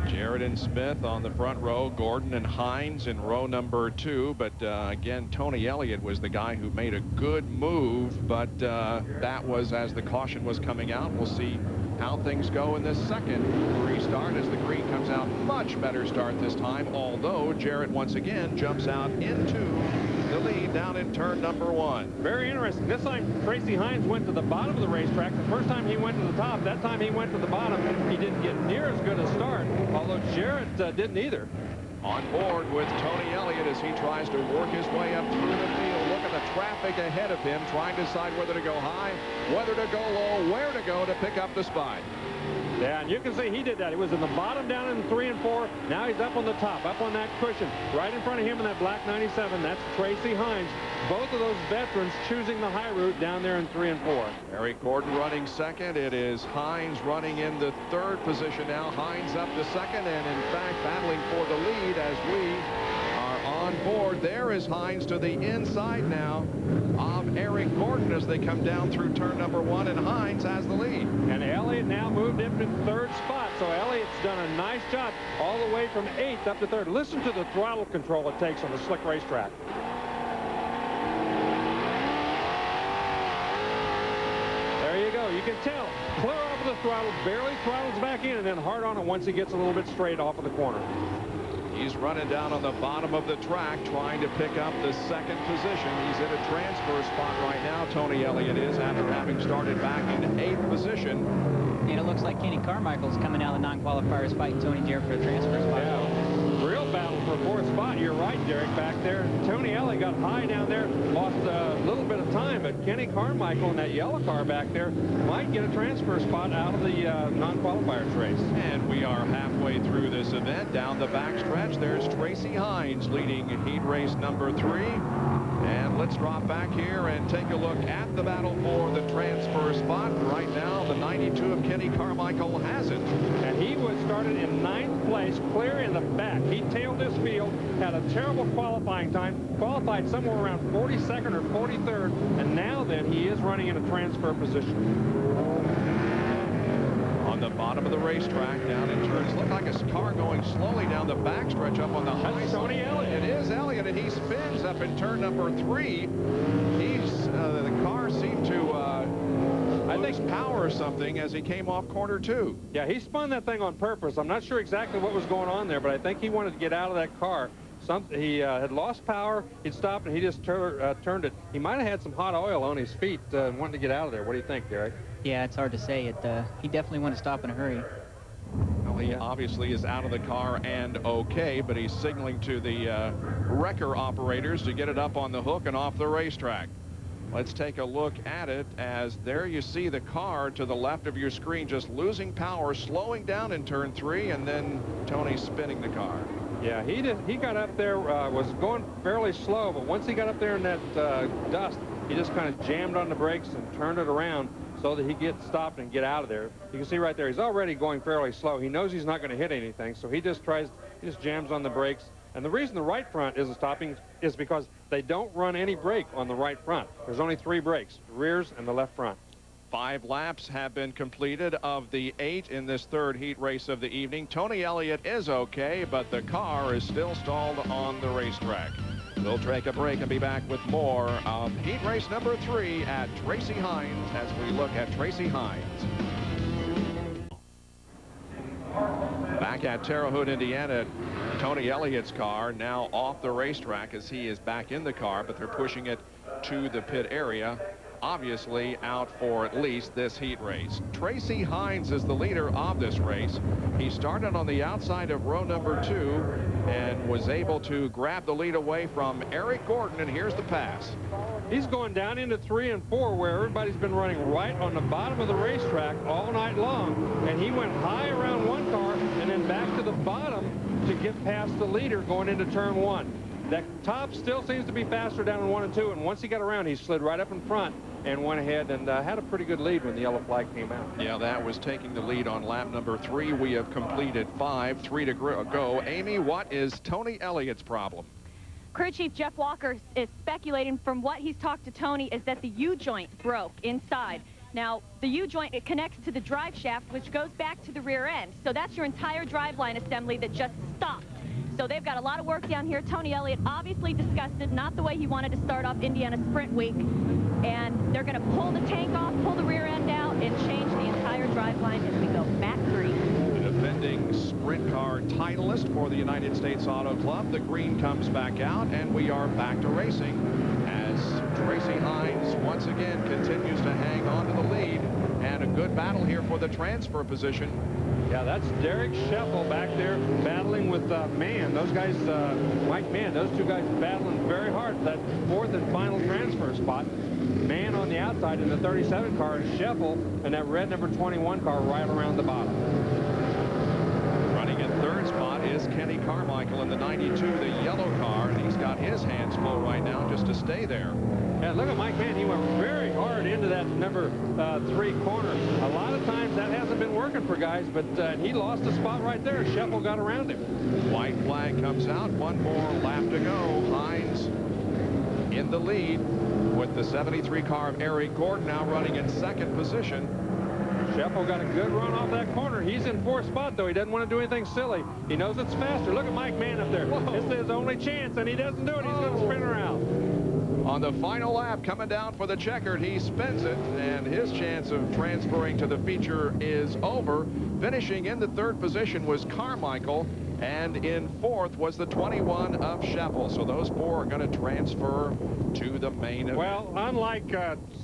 Jarrett and Smith on the front row, Gordon and Hines in row number 2, but again, Tony Elliott was the guy who made a good move, but that was as the caution was coming out. We'll see how things go in this second restart as the green comes out. Much better start this time, although Jarrett once again jumps out into the the lead down in turn number 1. Very interesting. This time, Tracy Hines went to the bottom of the racetrack. The first time he went to the top, that time he went to the bottom. He didn't get near as good a start, although Jarrett didn't either. On board with Tony Elliott as he tries to work his way up through the field. Look at the traffic ahead of him, trying to decide whether to go high, whether to go low, where to go to pick up the spot. Yeah, and you can see he did that. He was in the bottom down in 3 and 4. Now he's up on the top, up on that cushion. Right in front of him in that black 97, that's Tracy Hines. Both of those veterans choosing the high route down there in 3 and 4. Eric Gordon running second. It is Hines running in the 3rd position now. Hines up to second and, in fact, battling for the lead as we are on board. There is Hines to the inside now of Eric Gordon as they come down through turn number 1, and Hines has the lead. And Elliott now moved into 3rd spot, so Elliott's done a nice job all the way from 8th up to 3rd. Listen to the throttle control it takes on the slick racetrack. There you go. You can tell. Clear off of the throttle, barely throttles back in, and then hard on it once he gets a little bit straight off of the corner. He's running down on the bottom of the track, trying to pick up the 2nd position. He's in a transfer spot right now, Tony Elliott is, after having started back in 8th position. And it looks like Kenny Carmichael's coming out of the non-qualifiers fighting Tony Jarrett for the transfer spot. Yeah, real battle for 4th spot. You're right, Derek, back there. Tony Elliott got high down there, lost a little bit of time, but Kenny Carmichael in that yellow car back there might get a transfer spot out of the non-qualifiers race. And we are halfway through this event. Down the backstretch, there's Tracy Hines leading heat race number 3. And let's drop back here and take a look at the battle for the transfer spot. Right now, the 92 of Kenny Carmichael has it. And he was started in 9th place, clear in the back. He tailed this field, had a terrible qualifying time, qualified somewhere around 42nd or 43rd, and now then he is running in a transfer position. On the bottom of the racetrack, down in turns, look like a car going slowly down the backstretch up on the high side. Tony Elliott. It is Elliott, and he spins up in turn number 3. The car seemed to I think power or something as he came off corner 2. Yeah, he spun that thing on purpose. I'm not sure exactly what was going on there, but I think he wanted to get out of that car. He had lost power. He'd stopped, and he just turned it. He might have had some hot oil on his feet wanting to get out of there. What do you think, Derek? Yeah, it's hard to say. He definitely wanted to stop in a hurry. Well, he obviously is out of the car and okay, but he's signaling to the wrecker operators to get it up on the hook and off the racetrack. Let's take a look at it as there you see the car to the left of your screen just losing power, slowing down in turn 3, and then Tony spinning the car. Yeah, he got up there, was going fairly slow, but once he got up there in that dust, he just kind of jammed on the brakes and turned it around so that he gets stopped and get out of there. You can see right there, he's already going fairly slow. He knows he's not going to hit anything, so he just jams on the brakes. And the reason the right front isn't stopping is because they don't run any brake on the right front. There's only 3 brakes, the rears and the left front. 5 laps have been completed of the 8 in this 3rd heat race of the evening. Tony Elliott is okay, but the car is still stalled on the racetrack. We'll take a break and be back with more of heat race number 3 at Tracy Hines as we look at Tracy Hines. Back at Terre Haute, Indiana, Tony Elliott's car now off the racetrack as he is back in the car, but they're pushing it to the pit area. Obviously out for at least this heat race. Tracy Hines is the leader of this race. He started on the outside of row number 2 and was able to grab the lead away from Eric Gordon, and here's the pass. He's going down into 3 and 4 where everybody's been running right on the bottom of the racetrack all night long, and he went high around one car and then back to the bottom to get past the leader going into turn 1. That top still seems to be faster down in 1 and 2, and once he got around, he slid right up in front and went ahead and had a pretty good lead when the yellow flag came out. Yeah, that was taking the lead on lap number 3. We have completed 5, 3 to go. Amy, what is Tony Elliott's problem? Crew Chief Jeff Walker is speculating from what he's talked to Tony is that the U-joint broke inside. Now, the U-joint, it connects to the drive shaft, which goes back to the rear end. So that's your entire driveline assembly that just stopped. So they've got a lot of work down here. Tony Elliott obviously disgusted, not the way he wanted to start off Indiana Sprint Week. And they're going to pull the tank off, pull the rear end out, and change the entire driveline as we go back 3. The defending sprint car titleist for the United States Auto Club. The green comes back out, and we are back to racing as Tracy Hines once again continues to hang on to the lead, and a good battle here for the transfer position. Yeah, that's Derek Scheffel back there battling with Mann. Those guys, Mike Mann, those two guys battling very hard for that fourth and final transfer spot. Mann on the outside in the 37 car, and Scheffel in that red number 21 car right around the bottom. Running in third spot is Kenny Carmichael in the 92, the yellow car, and he's got his hands full right now just to stay there. Yeah, look at Mike Mann. He went very hard into that number 3 corner. A lot of times that hasn't been working for guys, but he lost a spot right there. Scheffel got around him. White flag comes out. One more lap to go. Hines in the lead with the 73 car of Eric Gordon now running in second position. Scheffel got a good run off that corner. He's in fourth spot, though. He doesn't want to do anything silly. He knows it's faster. Look at Mike Mann up there. Whoa. It's his only chance, and he doesn't do it. He's going to spin around. On the final lap, coming down for the checkered, he spins it, and his chance of transferring to the feature is over. Finishing in the third position was Carmichael, and in fourth was the 21 of Scheffel. So those four are going to transfer to the main event. Well, unlike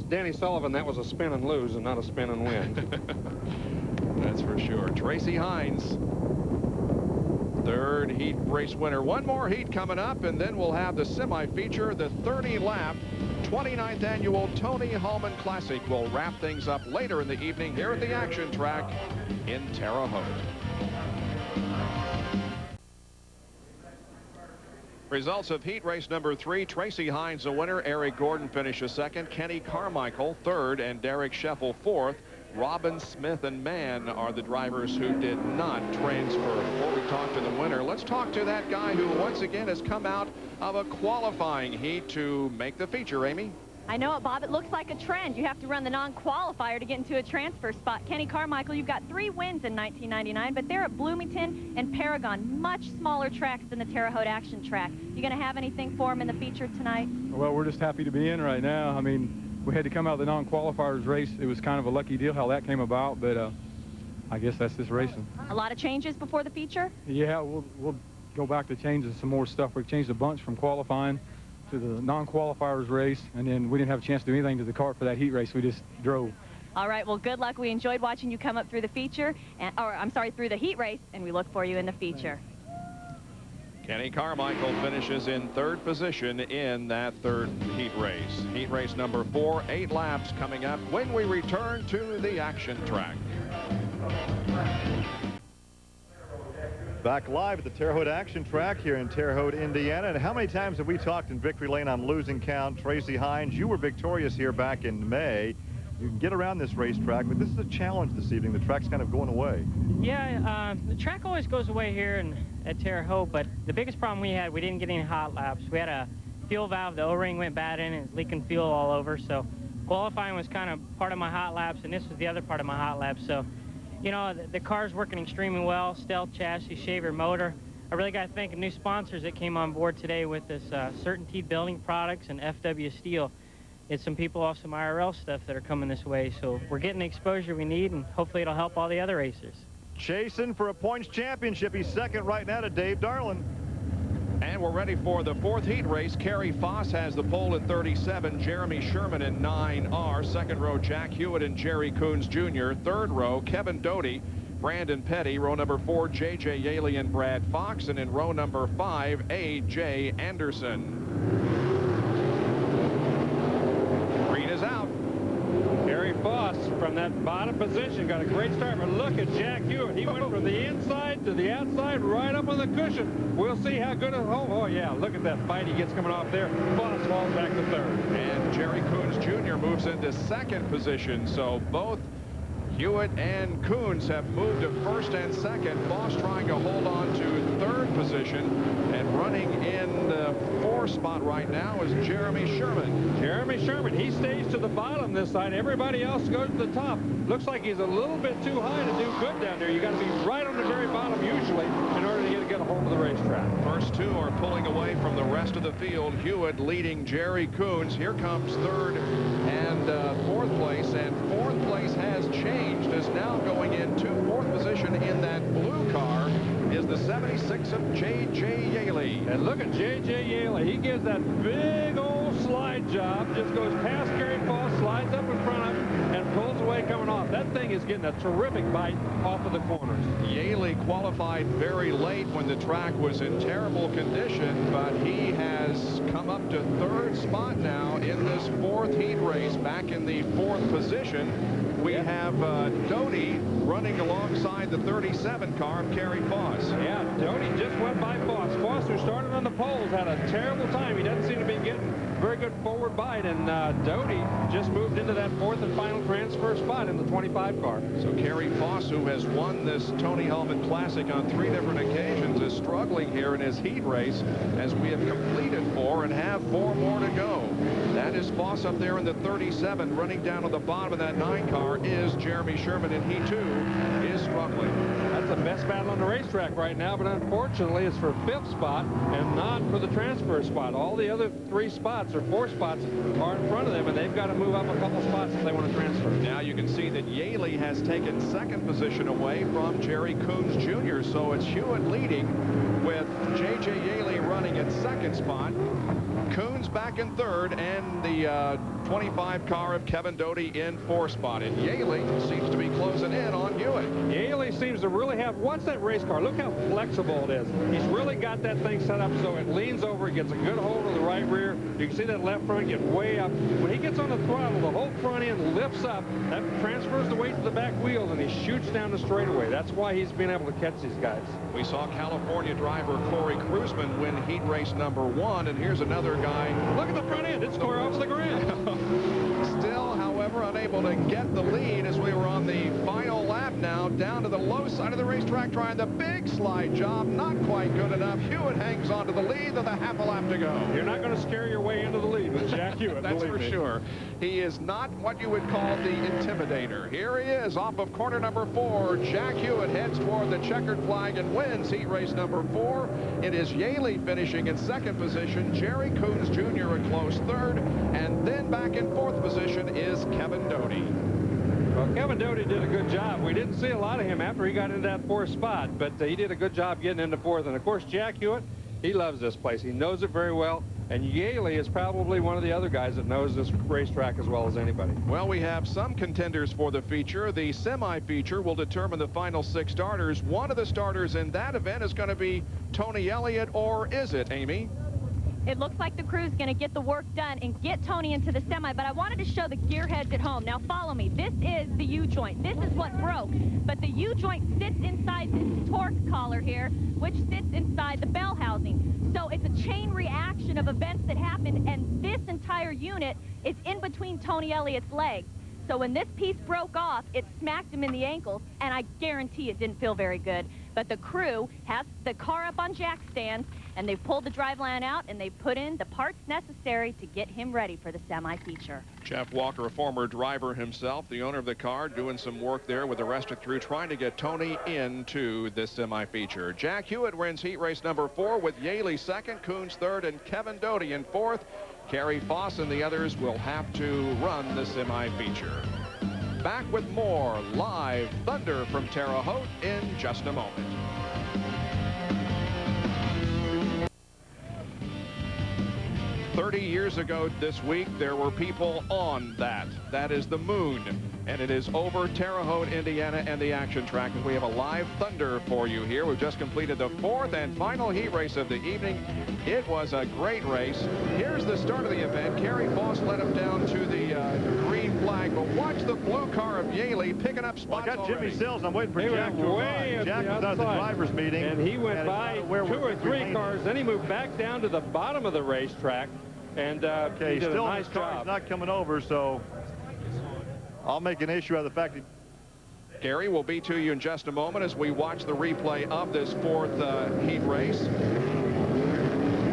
Danny Sullivan, that was a spin and lose and not a spin and win. That's for sure. Tracy Hines, third heat race winner. One more heat coming up, and then we'll have the semi-feature. The 30-lap 29th annual Tony Hulman Classic will wrap things up later in the evening here at the action track in Terre Haute. Results of heat race number 3. Tracy Hines the winner. Eric Gordon finishes second. Kenny Carmichael third, and Derek Scheffel fourth. Robin, Smith, and Mann are the drivers who did not transfer. Before we talk to the winner, let's talk to that guy who once again has come out of a qualifying heat to make the feature. Amy? I know it, Bob. It looks like a trend. You have to run the non-qualifier to get into a transfer spot. Kenny Carmichael, you've got 3 wins in 1999, but they're at Bloomington and Paragon, much smaller tracks than the Terre Haute action track. You going to have anything for him in the feature tonight? Well, we're just happy to be in right now. I mean, we had to come out of the non-qualifiers race. It was kind of a lucky deal how that came about, but I guess that's just racing. A lot of changes before the feature? Yeah, we'll go back to changing some more stuff. We've changed a bunch from qualifying to the non-qualifiers race, and then we didn't have a chance to do anything to the car for that heat race. We just drove. All right, well, good luck. We enjoyed watching you come up through the feature, through the heat race, and we look for you in the feature. Kenny Carmichael finishes in third position in that third heat race. Heat race number 4, 8 laps coming up when we return to the action track. Back live at the Terre Haute action track here in Terre Haute, Indiana. And how many times have we talked in victory lane on losing count? Tracy Hines, you were victorious here back in May. You can get around this racetrack, but this is a challenge this evening. The track's kind of going away. Yeah, the track always goes away here at Terre Haute, but the biggest problem we had, we didn't get any hot laps. We had a fuel valve, the O-ring went bad in, and it's leaking fuel all over, so qualifying was kind of part of my hot laps, and this was the other part of my hot laps. So, you know, the car's working extremely well, stealth chassis, shaver motor. I really got to thank the new sponsors that came on board today with this Certainty Building Products and FW Steel. It's some people off some IRL stuff that are coming this way, so we're getting the exposure we need, and hopefully it'll help all the other racers. Chasing for a points championship. He's second right now to Dave Darlin. And we're ready for the 4th heat race. Kerry Foss has the pole in 37. Jeremy Sherman in 9R. Second row, Jack Hewitt and Jerry Coons Jr. Third row, Kevin Doty, Brandon Petty. Row number 4, J.J. Yaley and Brad Fox. And in row number 5, A.J. Anderson. Green is out. Kerry Foss from that bottom position got a great start, but look at Jack Hewitt. He went from the inside to the outside, right up on the cushion. We'll see how good oh yeah, look at that fight he gets coming off there. Foss falls back to third. And Jerry Coons Jr. moves into second position, so both Hewitt and Coons have moved to first and second. Foss trying to hold on to third position, and running in the 4th spot right now is Jeremy Sherman. Jeremy Sherman, he stays to the bottom this side. Everybody else goes to the top. Looks like he's a little bit too high to do good down there. You got to be right on the very bottom usually in order to get a hold of the racetrack. First 2 are pulling away from the rest of the field. Hewitt leading Jerry Coons. Here comes third and fourth place, and fourth place has changed. Is now going into fourth position in that blue car is the 76 of J.J. Yaley. And look at J.J. Yaley. He gives that big old slide job, just goes past Gary Foss, slides up in front of him, and pulls away coming off. That thing is getting a terrific bite off of the corners. Yaley qualified very late when the track was in terrible condition, but he has come up to third spot now in this fourth heat race. Back in the fourth position, we have Doty running alongside the 37 car of Kerry Foss. Yeah, Doty just went by Foss. Foss, who started on the poles, had a terrible time. He doesn't seem to be getting very good forward bite, and Doty just moved into that fourth and final transfer spot in the 25 car. So Kerry Foss, who has won this Tony Hulman Classic on 3 different occasions, is struggling here in his heat race, as we have completed 4 and have 4 more to go. That is Foss up there in the 37. Running down to the bottom of that 9 car is Jeremy Sherman, and he too is struggling. That's the best battle on the racetrack right now, but unfortunately it's for 5th spot and not for the transfer spot. All the other 3 spots or 4 spots are in front of them, and they've got to move up a couple spots if they want to transfer. Now you can see that Yaley has taken 2nd position away from Jerry Coons Jr., so it's Hewitt leading with J.J. Yaley running at 2nd spot. Coons back in 3rd, and the 25 car of Kevin Doty in 4th spot. And Yaley seems to be closing in on Hewitt. Yaley seems to really have, what's that race car? Look how flexible it is. He's really got that thing set up so it leans over, it gets a good hold of the right rear. You can see that left front get way up. When he gets on the throttle, the whole front end lifts up. That transfers the weight to the back wheels, and he shoots down the straightaway. That's why he's been able to catch these guys. We saw California driver Corey Kruzman win heat race number 1, and here's another guy. Look at the front end. It's tore off the ground. Still, however, unable to get the lead as we were on the final lap now, down to the low side of the racetrack, trying the big slide job. Not quite good enough. Hewitt hangs on to the lead with a half a lap to go. You're not going to scare your way into the lead with Jack Hewitt. That's for sure. He is not what you would call the intimidator. Here he is off of corner number 4. Jack Hewitt heads toward the checkered flag and wins heat race number 4. It is Yaley finishing in 2nd position. Jerry Coons Jr. a close 3rd, and then back in 4th position is Kevin Doty. Well, Kevin Doty did a good job. We didn't see a lot of him after he got into that 4th spot, but he did a good job getting into 4th. And of course, Jack Hewitt, he loves this place. He knows it very well. And Yaley is probably one of the other guys that knows this racetrack as well as anybody. Well, we have some contenders for the feature. The semi-feature will determine the final 6 starters. One of the starters in that event is going to be Tony Elliott, or is it, Amy? It looks like the crew's going to get the work done and get Tony into the semi, but I wanted to show the gearheads at home. Now follow me. This is the U-joint. This is what broke, but the U-joint sits inside this torque collar here, which sits inside the bell housing. So it's a chain reaction of events that happened, and this entire unit is in between Tony Elliott's legs. So when this piece broke off, it smacked him in the ankles, and I guarantee it didn't feel very good. But the crew has the car up on jack stands, and they pulled the driveline out, and they put in the parts necessary to get him ready for the semi-feature. Jeff Walker, a former driver himself, the owner of the car, doing some work there with the rest of the crew, trying to get Tony into this semi-feature. Jack Hewitt wins heat race number 4 with Yaley 2nd, Coons 3rd, and Kevin Doty in 4th. Kerry Foss and the others will have to run the semi-feature. Back with more live Thunder from Terre Haute in just a moment. "30 years ago this week, there were people on that. That is the moon, and it is over Terre Haute, Indiana, and the action track. And we have a live Thunder for you here. We've just completed the 4th and final heat race of the evening. It was a great race. Here's the start of the event. Kerry Foss led him down to the green flag, but watch the blue car of Yaley picking up spots. Well, I got Jimmy already. Sills. I'm waiting for Jack to arrive. Jack was at the driver's meeting. And he went by 2 or 3 cars. Then he moved back down to the bottom of the racetrack. And okay, he did still a nice job. He's not coming over, so I'll make an issue out of the fact that Gary will be to you in just a moment as we watch the replay of this 4th heat race.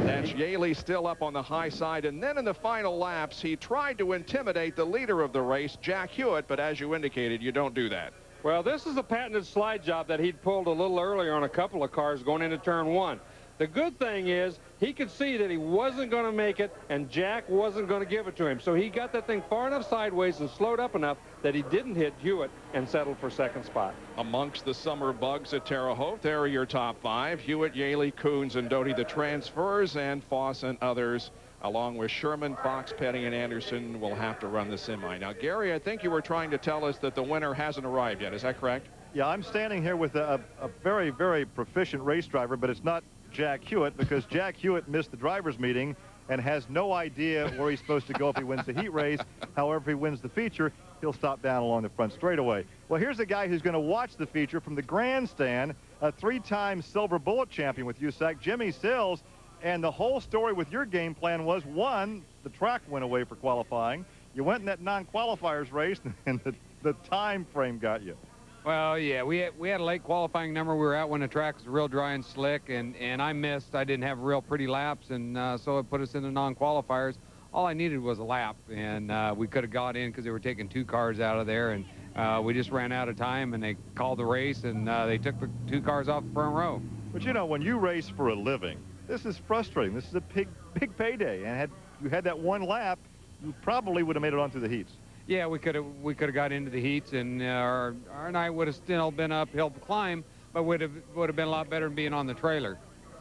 That's Yaley still up on the high side, and then in the final laps, he tried to intimidate the leader of the race, Jack Hewitt, but as you indicated, you don't do that. Well, this is a patented slide job that he'd pulled a little earlier on a couple of cars going into turn 1. The good thing is he could see that he wasn't going to make it, and Jack wasn't going to give it to him. So he got that thing far enough sideways and slowed up enough that he didn't hit Hewitt and settled for second spot. Amongst the summer bugs at Terre Haute, there are your top 5. Hewitt, Yaley, Coons, and Doty, the transfers, and Foss and others, along with Sherman, Fox, Petty, and Anderson, will have to run the semi. Now, Gary, I think you were trying to tell us that the winner hasn't arrived yet. Is that correct? Yeah, I'm standing here with a very, very proficient race driver, but it's not Jack Hewitt, because Jack Hewitt missed the driver's meeting and has no idea where he's supposed to go if he wins the heat race. However, if he wins the feature, he'll stop down along the front straightaway. Well, here's a guy who's going to watch the feature from the grandstand, a 3-time silver bullet champion with USAC, Jimmy Sills. And the whole story with your game plan was, one, the track went away for qualifying. You went in that non-qualifiers race, and the time frame got you. Well, yeah, we had a late qualifying number. We were out when the track was real dry and slick, and I missed. I didn't have real pretty laps, and so it put us in the non-qualifiers. All I needed was a lap, and we could have got in because they were taking 2 cars out of there, and we just ran out of time, and they called the race, and they took the 2 cars off the front row. But, you know, when you race for a living, this is frustrating. This is a big payday, and had you had that 1 lap, you probably would have made it on through the heats. Yeah, we could have got into the heats, and our night would have still been uphill climb, but would have been a lot better than being on the trailer.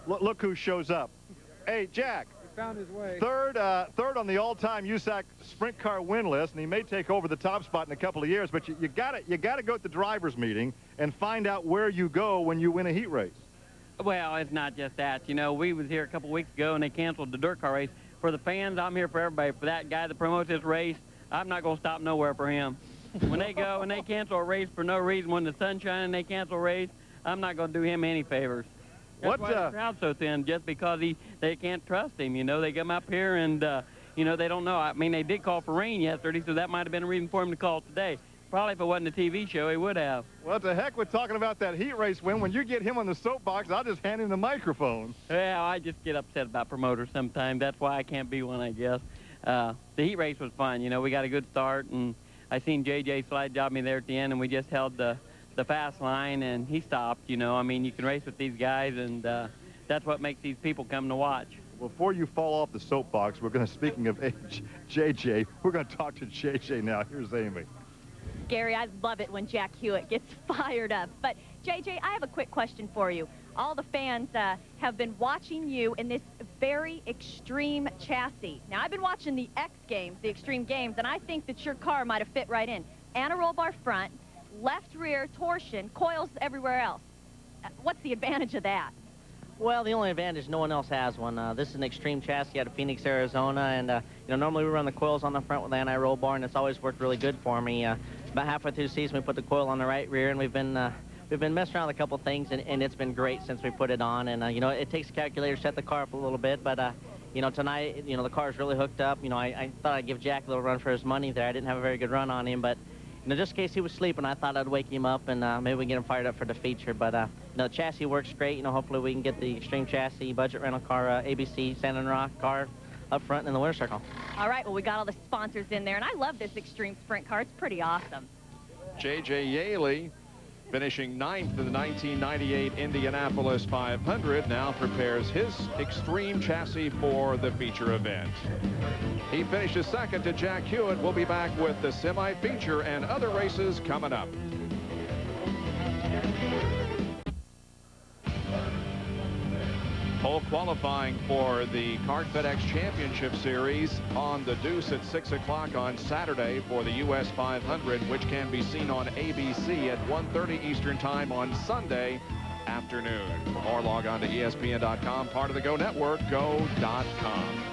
Look who shows up. Hey, Jack. He found his way. Third on the all-time USAC sprint car win list, and he may take over the top spot in a couple of years. But you got to go at the drivers' meeting and find out where you go when you win a heat race. Well, it's not just that. You know, we was here a couple weeks ago, and they canceled the dirt car race. For the fans, I'm here for everybody. For that guy that promotes this race, I'm not going to stop nowhere for him. When they go and they cancel a race for no reason, when the sun's shining, they cancel a race, I'm not going to do him any favors. That's why the crowd's so thin, just because they can't trust him. You know, they come up here and, you know, they don't know. I mean, they did call for rain yesterday, so that might have been a reason for him to call today. Probably if it wasn't a TV show, he would have. Well, to heck with talking about that heat race win. When you get him on the soapbox, I'll just hand him the microphone. Yeah, I just get upset about promoters sometimes. That's why I can't be one, I guess. The heat race was fun. You know, we got a good start, and I seen JJ slide job me there at the end, and we just held the fast line, and he stopped. You know, I mean, you can race with these guys, and that's what makes these people come to watch. Before you fall off the soapbox, we're going to, speaking of JJ, we're going to talk to JJ now. Here's Amy. Gary, I love it when Jack Hewitt gets fired up. But, JJ, I have a quick question for you. All the fans have been watching you in this very extreme chassis. Now, I've been watching the X Games, the extreme games, and I think that your car might have fit right in. Anti-roll bar front, left rear torsion, coils everywhere else. What's the advantage of that? Well, the only advantage, no one else has one. This is an extreme chassis out of Phoenix, Arizona, and you know, normally we run the coils on the front with the anti-roll bar, and it's always worked really good for me. About halfway through the season, we put the coil on the right rear, and we've been messing around with a couple things, and it's been great since we put it on. And you know, it takes a calculator to set the car up a little bit, but you know, tonight, you know, the car's really hooked up. You know, I thought I'd give Jack a little run for his money there. I didn't have a very good run on him, but you know, just in case he was sleeping, I thought I'd wake him up, and maybe we can get him fired up for the feature. But you know, the chassis works great. You know, hopefully we can get the extreme chassis budget rental car, ABC Sand and Rock car up front in the winter circle. All right, well, we got all the sponsors in there, and I love this extreme sprint car. It's pretty awesome. J.J. Yaley, finishing 9th in the 1998 Indianapolis 500, now prepares his extreme chassis for the feature event. He finishes second to Jack Hewitt. We'll be back with the semi-feature and other races coming up. Pole qualifying for the Kart FedEx Championship Series on the Deuce at 6 o'clock on Saturday for the US 500, which can be seen on ABC at 1:30 Eastern Time on Sunday afternoon. For more, log on to ESPN.com, part of the Go Network, go.com.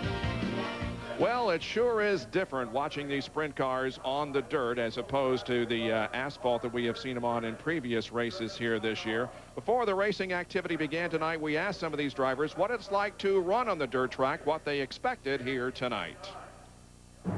Well, it sure is different watching these sprint cars on the dirt as opposed to the asphalt that we have seen them on in previous races here this year. Before the racing activity began tonight, we asked some of these drivers what it's like to run on the dirt track, what they expected here tonight.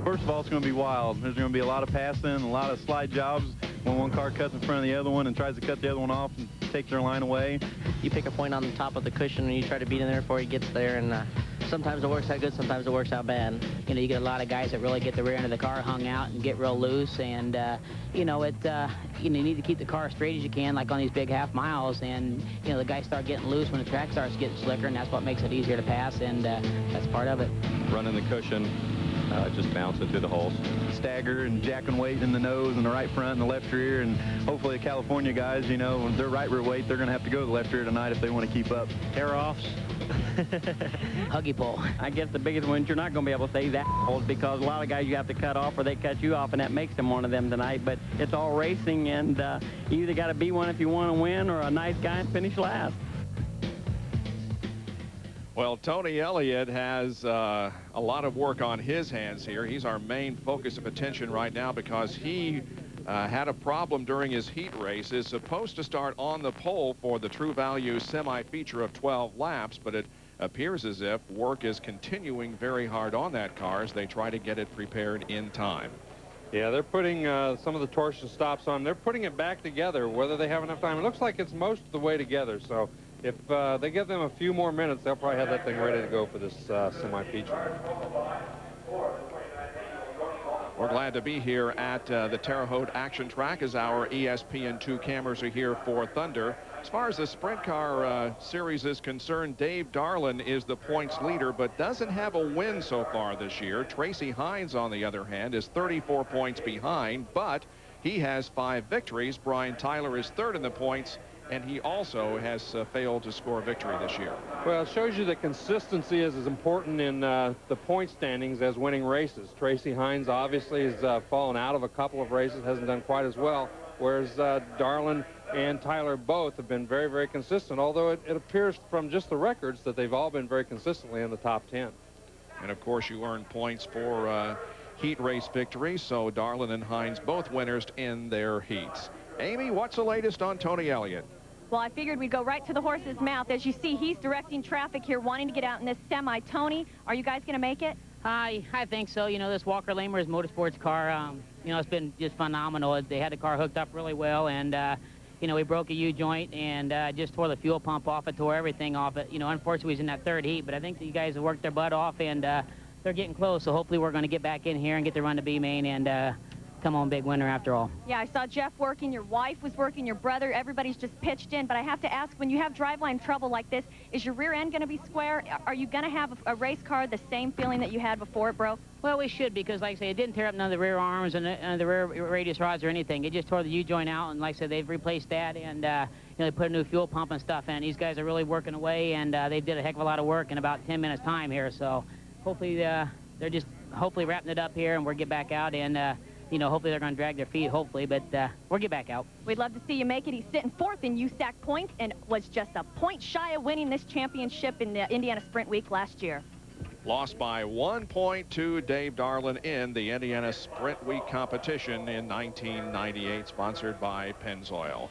First of all, it's going to be wild. There's going to be a lot of passing, a lot of slide jobs when one car cuts in front of the other one and tries to cut the other one off. And take their line away. You pick a point on the top of the cushion and you try to beat him there before he gets there, and sometimes it works out good, sometimes it works out bad. You know, you get a lot of guys that really get the rear end of the car hung out and get real loose, and you know, you need to keep the car as straight as you can, like on these big half miles, and you know, the guys start getting loose when the track starts getting slicker, and that's what makes it easier to pass, and that's part of it. Running the cushion, just bounce it through the holes. Stagger and jacking weight in the nose and the right front and the left rear, and hopefully the California guys, you know, their right rear weight, they're going to have to go to the left rear tonight if they want to keep up. Tear-offs. Huggy pull. I guess the biggest one, you're not going to be able to say that because a lot of guys you have to cut off or they cut you off, and that makes them one of them tonight. But it's all racing, and you either got to be one if you want to win or a nice guy and finish last. Well, Tony Elliott has a lot of work on his hands here. He's our main focus of attention right now because he had a problem during his heat race. Is supposed to start on the pole for the True Value semi-feature of 12 laps, but it appears as if work is continuing very hard on that car as they try to get it prepared in time. Yeah, they're putting some of the torsion stops on. They're putting it back together, whether they have enough time. It looks like it's most of the way together, so if they give them a few more minutes, they'll probably have that thing ready to go for this semi-feature. We're glad to be here at the Terre Haute action track as our ESPN2 cameras are here for Thunder. As far as the sprint car series is concerned, Dave Darlin is the points leader, but doesn't have a win so far this year. Tracy Hines, on the other hand, is 34 points behind, but he has 5 victories. Brian Tyler is third in the points, and he also has failed to score a victory this year. Well, it shows you that consistency is as important in the point standings as winning races. Tracy Hines obviously has fallen out of a couple of races, hasn't done quite as well, whereas Darlin and Tyler both have been very, very consistent, although it appears from just the records that they've all been very consistently in the top 10. And, of course, you earn points for heat race victories, so Darlin and Hines both winners in their heats. Amy, what's the latest on Tony Elliott? Well, I figured we'd go right to the horse's mouth. As you see, he's directing traffic here, wanting to get out in this semi. Tony, are you guys going to make it? I think so. You know, this Walker Lamers Motorsports car, you know, it's been just phenomenal. They had the car hooked up really well, and, you know, we broke a U-joint and just tore the fuel pump off it, tore everything off it. You know, unfortunately, he's in that third heat, but I think the guys have worked their butt off, and they're getting close, so hopefully we're going to get back in here and get the run to B-main and come on, big winner after all. Yeah, I saw Jeff working, your wife was working, your brother, everybody's just pitched in. But I have to ask, when you have driveline trouble like this, is your rear end going to be square? Are you going to have a race car the same feeling that you had before it broke? Well, we should, because like I say, it didn't tear up none of the rear arms and the rear radius rods or anything. It just tore the U-joint out, and like I said, they've replaced that, and you know, they put a new fuel pump and stuff in. These guys are really working away, and they did a heck of a lot of work in about 10 minutes time here. So hopefully they're just hopefully wrapping it up here, and we'll get back out, and you know, hopefully they're going to drag their feet, hopefully, but we'll get back out. We'd love to see you make it. He's sitting 4th in USAC points and was just a point shy of winning this championship in the Indiana Sprint Week last year. Lost by 1 point to Dave Darlin in the Indiana Sprint Week competition in 1998, sponsored by Pennzoil.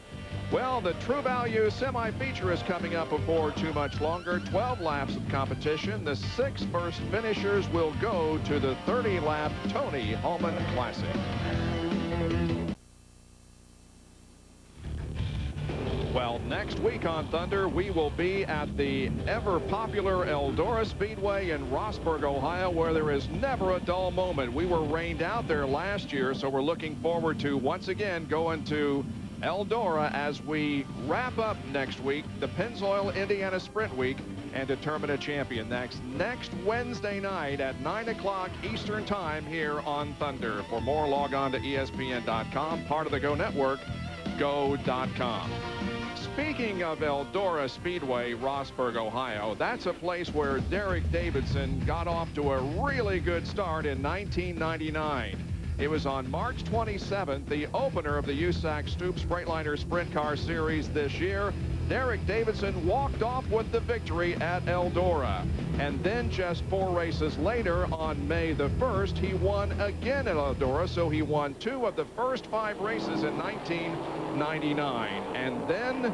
Well, the True Value semi-feature is coming up before too much longer. 12 laps of competition. The 6 first finishers will go to the 30-lap Tony Hulman Classic. Well, next week on Thunder, we will be at the ever-popular Eldora Speedway in Rossburg, Ohio, where there is never a dull moment. We were rained out there last year, so we're looking forward to, once again, going to Eldora as we wrap up next week the Pennzoil Indiana Sprint Week and determine a champion. Next Wednesday night at 9 o'clock Eastern Time here on Thunder. For more, log on to ESPN.com, part of the Go Network, go.com. Speaking of Eldora Speedway, Rossburg, Ohio, that's a place where Derek Davidson got off to a really good start in 1999. It was on March 27th, the opener of the USAC Stoops Freightliner Sprint Car Series this year. Derek Davidson walked off with the victory at Eldora. And then just 4 races later, on May the 1st, he won again at Eldora, so he won 2 of the first 5 races in 1999. And then,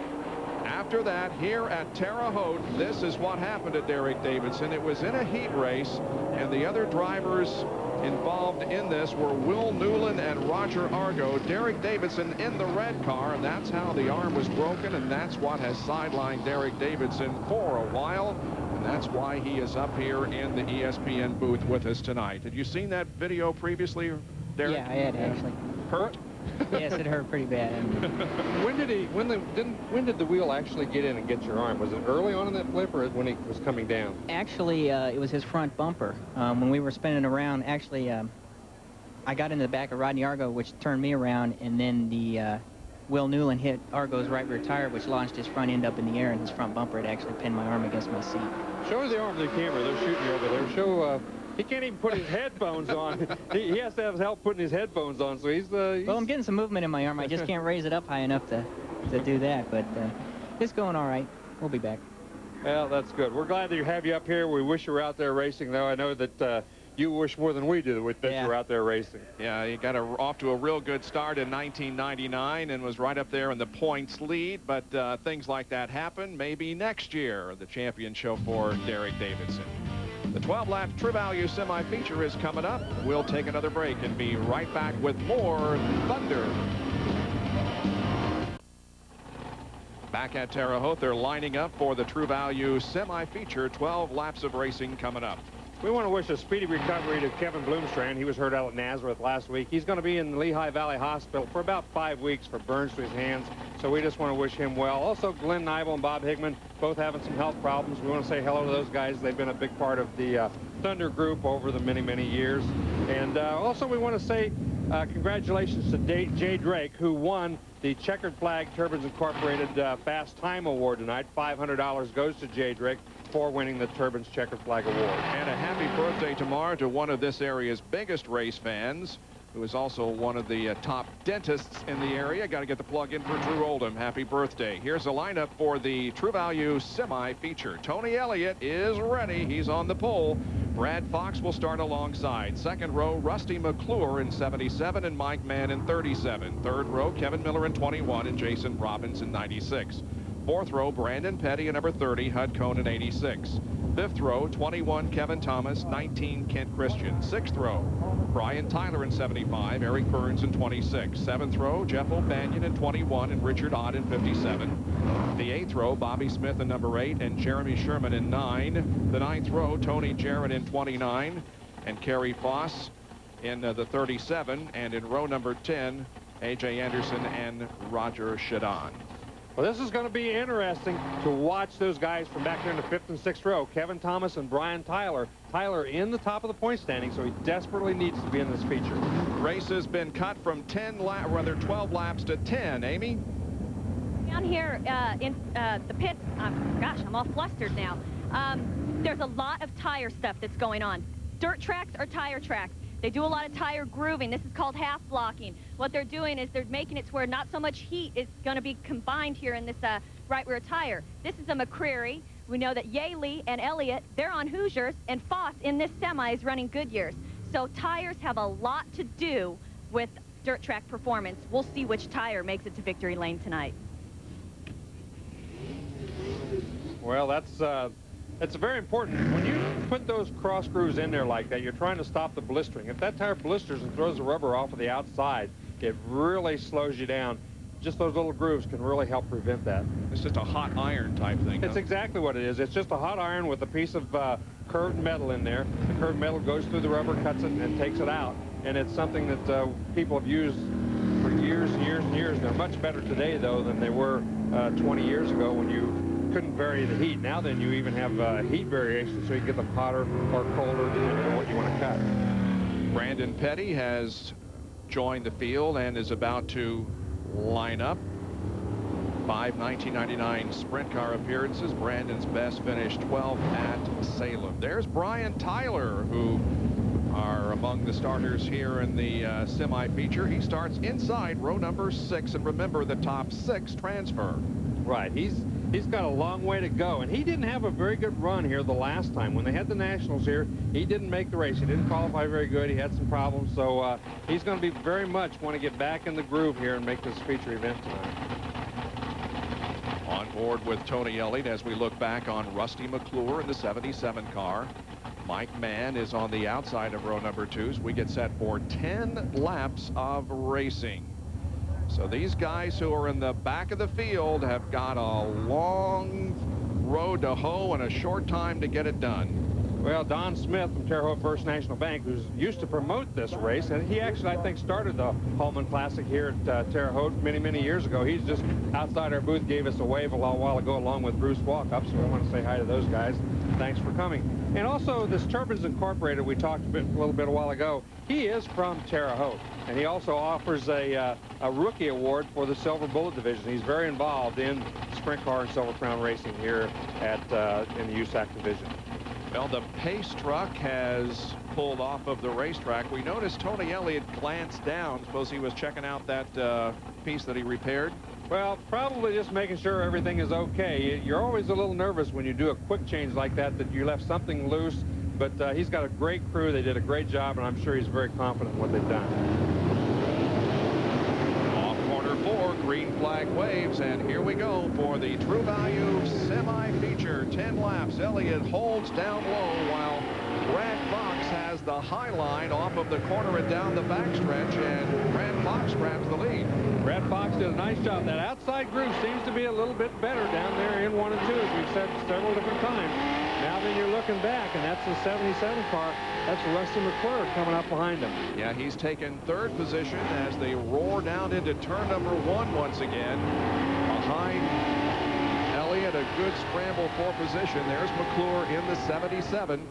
after that, here at Terre Haute, this is what happened to Derek Davidson. It was in a heat race, and the other drivers Involved in this were Will Newland and Roger Argo. Derek Davidson in the red car, and that's how the arm was broken, and that's what has sidelined Derek Davidson for a while. And that's why he is up here in the ESPN booth with us tonight. Had you seen that video previously, Derek? Yeah, I had actually. Hurt? Yes, it hurt pretty bad. When did the wheel actually get in and get your arm? Was it early on in that flip or when he was coming down? Actually, it was his front bumper. When we were spinning around, actually, I got into the back of Rodney Argo, which turned me around, and then the Will Newland hit Argo's right rear tire, which launched his front end up in the air, and his front bumper had actually pinned my arm against my seat. Show the arm to the camera. They're shooting you over there. Show. He can't even put his headphones on. He has to have help putting his headphones on, so he's... Well, I'm getting some movement in my arm. I just can't raise it up high enough to do that, but it's going all right. We'll be back. Well, that's good. We're glad to have you up here. We wish you were out there racing, though. I know that you wish more than we do that you were out there racing. Yeah, he got off to a real good start in 1999 and was right up there in the points lead, but things like that happen. Maybe next year, the champion show for Derek Davidson. The 12-lap True Value semi-feature is coming up. We'll take another break and be right back with more Thunder. Back at Terre Haute, they're lining up for the True Value semi-feature. 12 laps of racing coming up. We want to wish a speedy recovery to Kevin Bloomstrand. He was hurt out at Nazareth last week. He's going to be in the Lehigh Valley Hospital for about 5 weeks for burns to his hands, so we just want to wish him well. Also, Glenn Nibel and Bob Higman both having some health problems. We want to say hello to those guys. They've been a big part of the Thunder group over the many, many years. And also, we want to say congratulations to Jay Drake, who won the Checkered Flag Turbines Incorporated Fast Time Award tonight. $500 goes to Jay Drake for winning the Turbines Checkered Flag Award. And a happy birthday tomorrow to one of this area's biggest race fans, who is also one of the top dentists in the area. Got to get the plug in for Drew Oldham. Happy birthday. Here's a lineup for the True Value semi-feature. Tony Elliott is ready. He's on the pole. Brad Fox will start alongside. Second row, Rusty McClure in 77 and Mike Mann in 37. Third row, Kevin Miller in 21 and Jason Robbins in 96. Fourth row, Brandon Petty in number 30, Hud Cone in 86. Fifth row, 21, Kevin Thomas, 19, Kent Christian. Sixth row, Brian Tyler in 75, Eric Burns in 26. Seventh row, Jeff O'Banion in 21 and Richard Ott in 57. The eighth row, Bobby Smith in number 8 and Jeremy Sherman in 9. The ninth row, Tony Jarrett in 29 and Kerry Foss in the 37. And in row number 10, A.J. Anderson and Roger Shadon. Well, this is going to be interesting to watch those guys from back there in the 5th and 6th row. Kevin Thomas and Brian Tyler. Tyler in the top of the point standing, so he desperately needs to be in this feature. Race has been cut from 12 laps to 10. Amy? Down here in the pits, gosh, I'm all flustered now. There's a lot of tire stuff that's going on. Dirt tracks are tire tracks. They do a lot of tire grooving. This is called half blocking. What they're doing is they're making it to where not so much heat is going to be combined here in this right rear tire. This is a McCreary. We know that Yaley and Elliott, they're on Hoosiers, and Foss in this semi is running Goodyears. So tires have a lot to do with dirt track performance. We'll see which tire makes it to victory lane tonight. Well, that's very important. When you put those cross grooves in there like that, you're trying to stop the blistering. If that tire blisters and throws the rubber off of the outside, it really slows you down. Just those little grooves can really help prevent that. It's just a hot iron type thing. It's exactly what it is. It's just a hot iron with a piece of curved metal in there. The curved metal goes through the rubber, cuts it, and takes it out. And it's something that people have used for years and years and years. They're much better today, though, than they were 20 years ago when you couldn't vary the heat. Now then you even have heat variation, so you can get them hotter or colder depending on what you want to cut. Brandon Petty has joined the field and is about to line up. 5 1999 sprint car appearances. Brandon's best finish 12 at Salem. There's Brian Tyler, who are among the starters here in the semi-feature. He starts inside row number 6, and remember, the top 6 transfer. Right. He's got a long way to go, and he didn't have a very good run here the last time. When they had the Nationals here, he didn't make the race. He didn't qualify very good. He had some problems, so he's going to be very much want to get back in the groove here and make this feature event tonight. On board with Tony Elliott as we look back on Rusty McClure in the 77 car. Mike Mann is on the outside of row number 2 as we get set for 10 laps of racing. So these guys who are in the back of the field have got a long road to hoe and a short time to get it done. Well, Don Smith from Terre Haute First National Bank, who's used to promote this race, and he actually, I think, started the Hulman Classic here at Terre Haute many years ago. He's just outside our booth, gave us a wave a while ago along with Bruce Walkup, so I want to say hi to those guys. Thanks for coming. And also, this Turbines Incorporated we talked a little bit a while ago, he is from Terre Haute, and he also offers a rookie award for the Silver Bullet division. He's very involved in sprint car and Silver Crown racing here at in the USAC division. Well, the pace truck has pulled off of the racetrack. We noticed Tony Elliott glanced down. Suppose he was checking out that piece that he repaired? Well, probably just making sure everything is okay. You're always a little nervous when you do a quick change like that you left something loose. But he's got a great crew. They did a great job, and I'm sure he's very confident in what they've done. Off corner 4, green flag waves, and here we go for the True Value semi-feature. 10 laps. Elliott holds down low while Brad Fox has the high line off of the corner and down the backstretch, and Brad Fox grabs the lead. Brad Fox did a nice job. That outside groove seems to be a little bit better down there in 1 and 2, as we've said several different times. Now then you're looking back, and that's the 77 car. That's Rusty McClure coming up behind him. Yeah, he's taken 3rd position as they roar down into turn number 1 once again. Behind Elliott, a good scramble for position. There's McClure in the 77.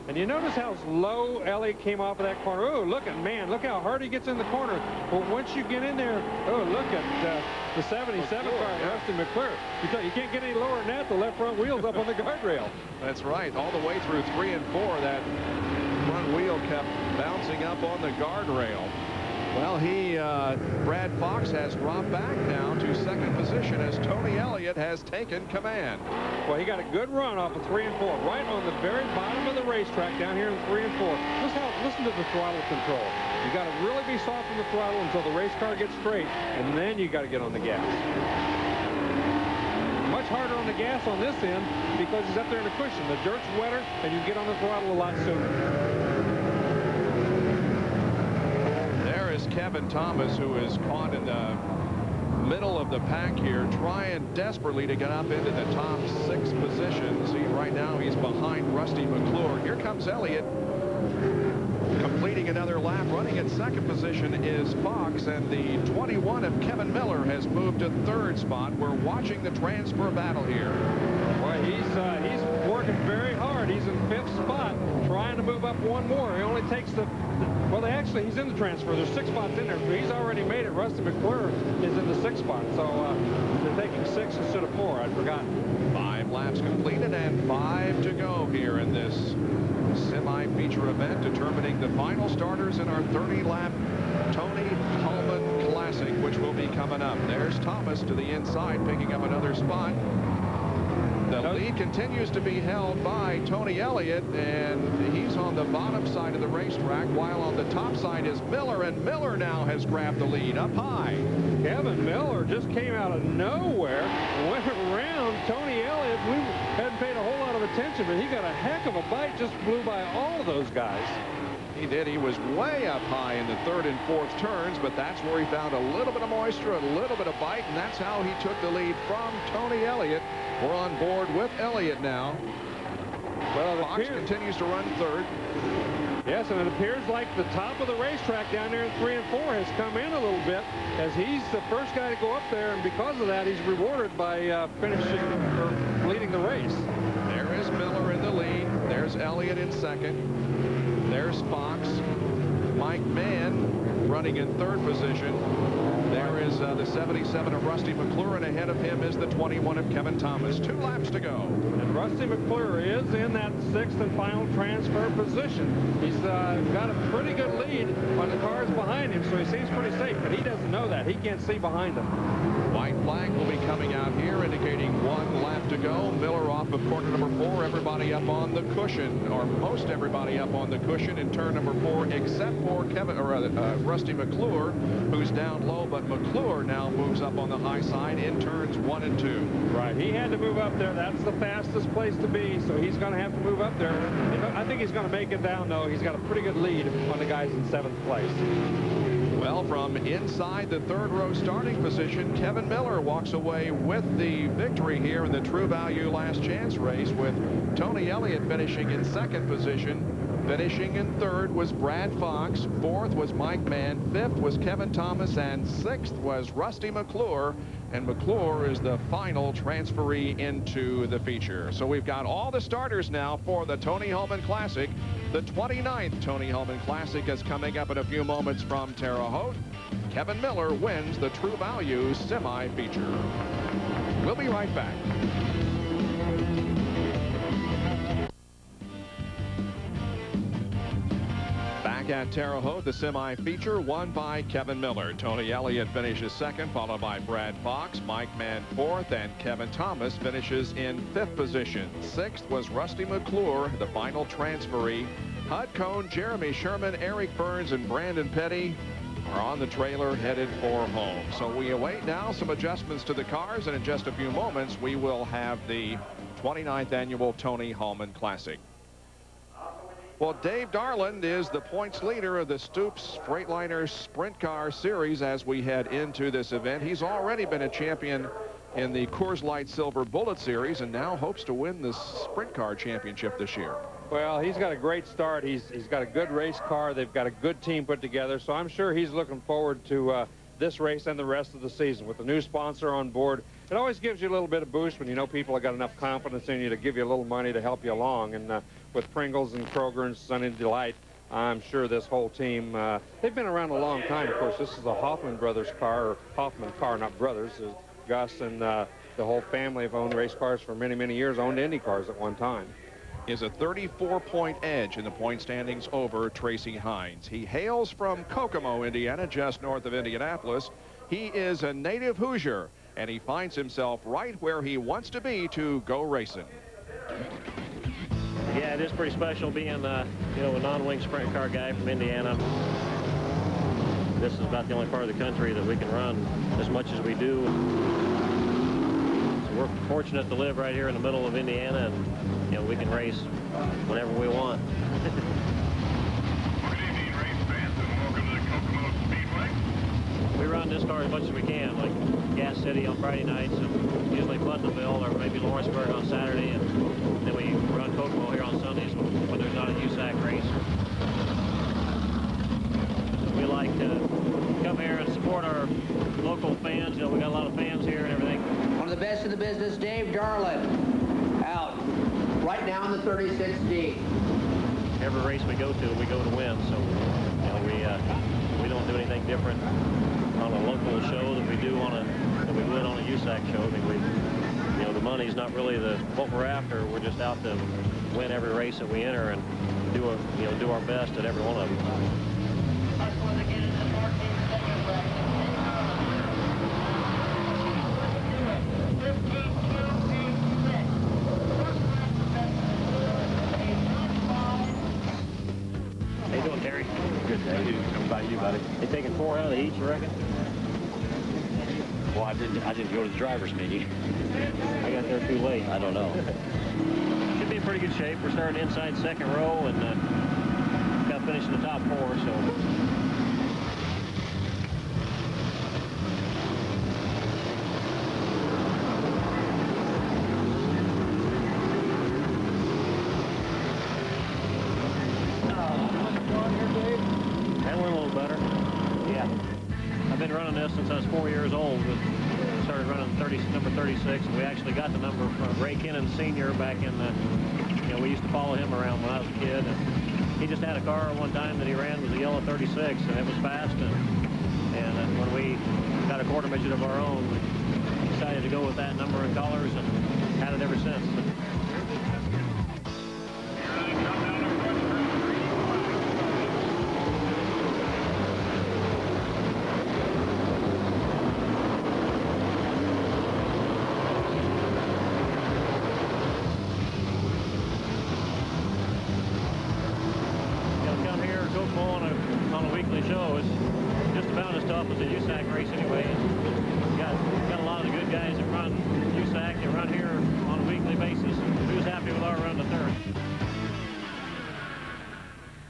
And you notice how low Elliott came off of that corner. Oh, look how hard he gets in the corner. But once you get in there, oh, look at the 77 car, Rusty McClure. You can't get any lower than that. The left front wheel's up on the guardrail. That's right. All the way through 3 and 4, that front wheel kept bouncing up on the guardrail. Well, Brad Fox has dropped back now to 2nd position as Tony Elliott has taken command. Well, he got a good run off of 3 and 4, right on the very bottom of the racetrack down here in 3 and 4. Listen to the throttle control. You got to really be soft on the throttle until the race car gets straight, and then you got to get on the gas. Much harder on the gas on this end because he's up there in the cushion. The dirt's wetter, and you get on the throttle a lot sooner. Kevin Thomas, who is caught in the middle of the pack here, trying desperately to get up into the top 6 positions. Right now he's behind Rusty McClure. Here comes Elliott completing another lap. Running at 2nd position is Fox, and the 21 of Kevin Miller has moved to 3rd spot. We're watching the transfer battle here. Boy, he's working very hard. He's in 5th spot, trying to move up 1 more. He only takes well, he's in the transfer. There's 6 spots in there. He's already made it. Rusty McClure is in the 6th spot. So they're taking 6 instead of 4. I'd forgotten. 5 laps completed and 5 to go here in this semi-feature event, determining the final starters in our 30-lap Tony Hulman Classic, which will be coming up. There's Thomas to the inside, picking up another spot. The lead continues to be held by Tony Elliott, and he's on the bottom side of the racetrack, while on the top side is Miller, and Miller now has grabbed the lead up high. Kevin Miller just came out of nowhere, went around Tony Elliott. We hadn't paid a whole lot of attention, but he got a heck of a bite, just flew by all of those guys. He did. He was way up high in the 3rd and 4th turns, but that's where he found a little bit of moisture, a little bit of bite, and that's how he took the lead from Tony Elliott. We're on board with Elliott now. Well, Fox continues to run 3rd. Yes, and it appears like the top of the racetrack down there in 3 and 4 has come in a little bit, as he's the first guy to go up there, and because of that, he's rewarded by finishing or leading the race. There is Miller in the lead. There's Elliott in 2nd. There's Fox. Mike Mann running in 3rd position. There is the 77 of Rusty McClure, and ahead of him is the 21 of Kevin Thomas. 2 laps to go. And Rusty McClure is in that 6th and final transfer position. He's got a pretty good lead on the cars behind him, so he seems pretty safe, but he doesn't know that. He can't see behind him. White flag will be coming out here, indicating 1 lap to go. Miller off of corner number 4. Everybody up on the cushion, or most everybody up on the cushion in turn number 4, except for Rusty McClure, who's down low, but McClure now moves up on the high side in turns 1 and 2. Right, he had to move up there. That's the fastest place to be, so he's going to have to move up there. I think he's going to make it down, though. He's got a pretty good lead on the guys in 7th place. Well, from inside the 3rd row starting position, Kevin Miller walks away with the victory here in the True Value Last Chance race, with Tony Elliott finishing in 2nd position. Finishing in 3rd was Brad Fox, 4th was Mike Mann, 5th was Kevin Thomas, and 6th was Rusty McClure. And McClure is the final transferee into the feature. So we've got all the starters now for the Tony Hulman Classic. The 29th Tony Hulman Classic is coming up in a few moments from Terre Haute. Kevin Miller wins the True Value semi-feature. We'll be right back. Back at Terre Haute, the semi-feature won by Kevin Miller. Tony Elliott finishes 2nd, followed by Brad Fox, Mike Mann 4th, and Kevin Thomas finishes in 5th position. 6th was Rusty McClure, the final transferee. Hud Cone, Jeremy Sherman, Eric Burns, and Brandon Petty are on the trailer headed for home. So we await now some adjustments to the cars, and in just a few moments we will have the 29th annual Tony Hulman Classic. Well, Dave Darland is the points leader of the Stoops Freightliner Sprint Car Series as we head into this event. He's already been a champion in the Coors Light Silver Bullet Series and now hopes to win the Sprint Car Championship this year. Well, he's got a great start. He's got a good race car. They've got a good team put together, so I'm sure he's looking forward to this race and the rest of the season. With the new sponsor on board, it always gives you a little bit of boost when you know people have got enough confidence in you to give you a little money to help you along. And with Pringles and Kroger and Sunny Delight, I'm sure this whole team, they've been around a long time. Of course, this is a Hoffman brothers car, or Hoffman car, not brothers. Gus and the whole family have owned race cars for many, many years, owned Indy cars at one time. Is a 34-point edge in the point standings over Tracy Hines. He hails from Kokomo, Indiana, just north of Indianapolis. He is a native Hoosier, and he finds himself right where he wants to be to go racing. Yeah, it is pretty special being, you know, a non-wing sprint car guy from Indiana. This is about the only part of the country that we can run as much as we do. So we're fortunate to live right here in the middle of Indiana, and you know, we can race whenever we want. Good evening, race fans, and welcome to the Kokomo Speedway. We run this car as much as we can, like Gas City on Friday nights, and usually Putnamville or maybe Lawrenceburg on Saturday, and then we run Kokomo here on Sundays when there's not a USAC race. We like to come here and support our local fans. You know, we got a lot of fans here and everything. One of the best in the business, Dave Darland, out right now in the 36D. Every race we go to win. So, you know, we don't do anything different on a local show than we do than we would on a USAC show. I mean, you know, the money's not really what we're after. We're just out to win every race that we enter and do our best at every one of them. How you doing, Terry? Good day. How about you, buddy? They taking 4 out of the heat, you reckon? Well, I didn't go to the driver's meeting. I got there too late. I don't know. Should be in pretty good shape. We're starting inside 2nd row and got to finish in the top 4, so. That went a little better. Yeah. I've been running this since I was 4 years old. Started running number 36, and we actually got the number from Ray Kennan Sr. back in the, you know, we used to follow him around when I was a kid. And he just had a car one time that he ran was a yellow 36, and it was fast. And when we got a quarter midget of our own, we decided to go with that number and colors and had it ever since. On a weekly show, it's just about as tough as a USAC race anyway. Got a lot of the good guys that run USAC that run here on a weekly basis. Who's happy with our run to third?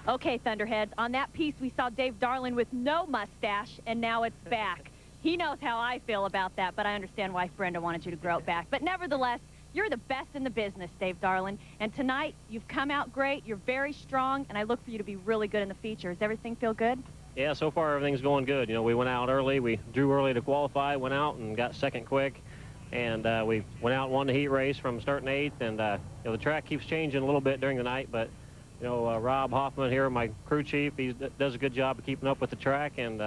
Okay, Thunderheads, on that piece we saw Dave Darlin with no mustache, and now it's back. He knows how I feel about that, but I understand wife Brenda wanted you to grow it back. But nevertheless, you're the best in the business, Dave Darlin. And tonight, you've come out great. You're very strong, and I look for you to be really good in the feature. Does everything feel good? Yeah, so far everything's going good. You know, we went out early. We drew early to qualify, went out and got second quick. And we went out and won the heat race from starting 8th. And, you know, the track keeps changing a little bit during the night, but you know, Rob Hoffman here, my crew chief, he does a good job of keeping up with the track. And,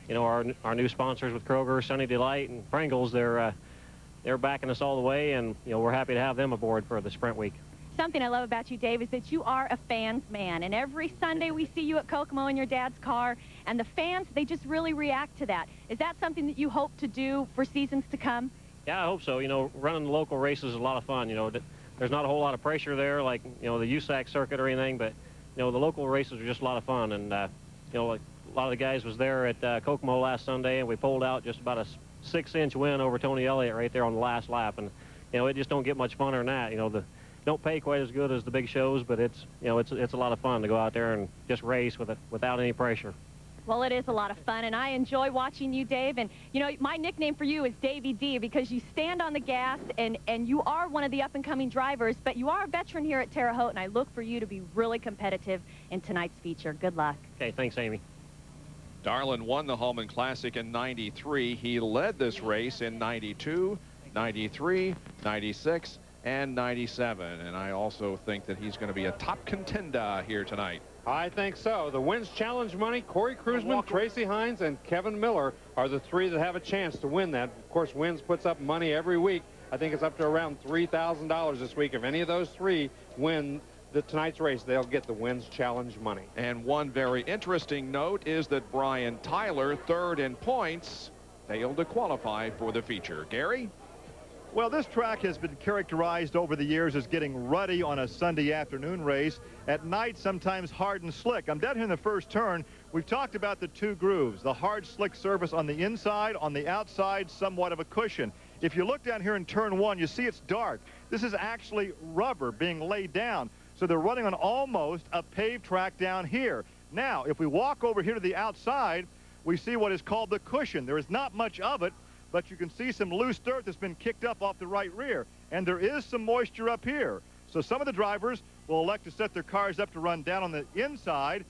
you know, our new sponsors with Kroger, Sunny Delight, and Pringles, they're backing us all the way. And, you know, we're happy to have them aboard for the Sprint Week. Something I love about you, Dave, is that you are a fan's man. And every Sunday we see you at Kokomo in your dad's car. And the fans, they just really react to that. Is that something that you hope to do for seasons to come? Yeah, I hope so. You know, running the local races is a lot of fun. You know, there's not a whole lot of pressure there like, you know, the USAC circuit or anything, but, you know, the local races are just a lot of fun. And, you know, like a lot of the guys was there at Kokomo last Sunday, and we pulled out just about a 6-inch win over Tony Elliott right there on the last lap. And, you know, it just don't get much funner than that. You know, don't pay quite as good as the big shows, but it's, you know, it's a lot of fun to go out there and just race without any pressure. Well, it is a lot of fun, and I enjoy watching you, Dave. And, you know, my nickname for you is Davey D because you stand on the gas, and you are one of the up-and-coming drivers, but you are a veteran here at Terre Haute, and I look for you to be really competitive in tonight's feature. Good luck. Okay, thanks, Amy. Darlin won the Hulman Classic in '93. He led this race in '92, '93, '96, and '97. And I also think that he's going to be a top contender here tonight. I think so. The Wins Challenge money, Corey Kruisman, Tracy Hines, and Kevin Miller are the three that have a chance to win that. Of course, Wins puts up money every week. I think it's up to around $3,000 this week. If any of those three win tonight's race, they'll get the Wins Challenge money. And one very interesting note is that Brian Tyler, third in points, failed to qualify for the feature. Gary? Well, this track has been characterized over the years as getting ruddy on a Sunday afternoon race. At night, sometimes hard and slick. I'm down here in the first turn. We've talked about the two grooves, the hard, slick surface on the inside, on the outside, somewhat of a cushion. If you look down here in turn 1, you see it's dark. This is actually rubber being laid down. So they're running on almost a paved track down here. Now, if we walk over here to the outside, we see what is called the cushion. There is not much of it, but you can see some loose dirt that's been kicked up off the right rear. And there is some moisture up here. So some of the drivers will elect to set their cars up to run down on the inside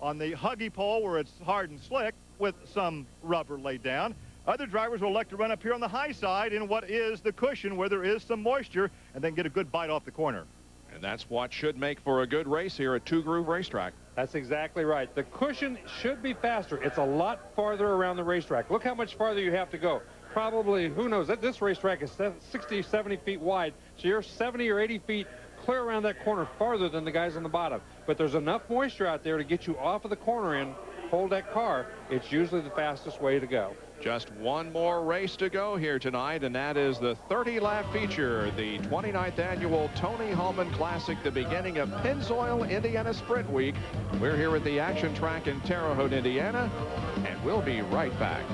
on the huggy pole where it's hard and slick with some rubber laid down. Other drivers will elect to run up here on the high side in what is the cushion where there is some moisture and then get a good bite off the corner. And that's what should make for a good race here at Two Groove Racetrack. That's exactly right. The cushion should be faster. It's a lot farther around the racetrack. Look how much farther you have to go. Probably, who knows, this racetrack is 60, 70 feet wide, so you're 70 or 80 feet clear around that corner farther than the guys on the bottom. But there's enough moisture out there to get you off of the corner and hold that car. It's usually the fastest way to go. Just one more race to go here tonight, and that is the 30-lap feature, the 29th annual Tony Hulman Classic, the beginning of Pennzoil, Indiana Sprint Week. We're here at the action track in Terre Haute, Indiana, and we'll be right back.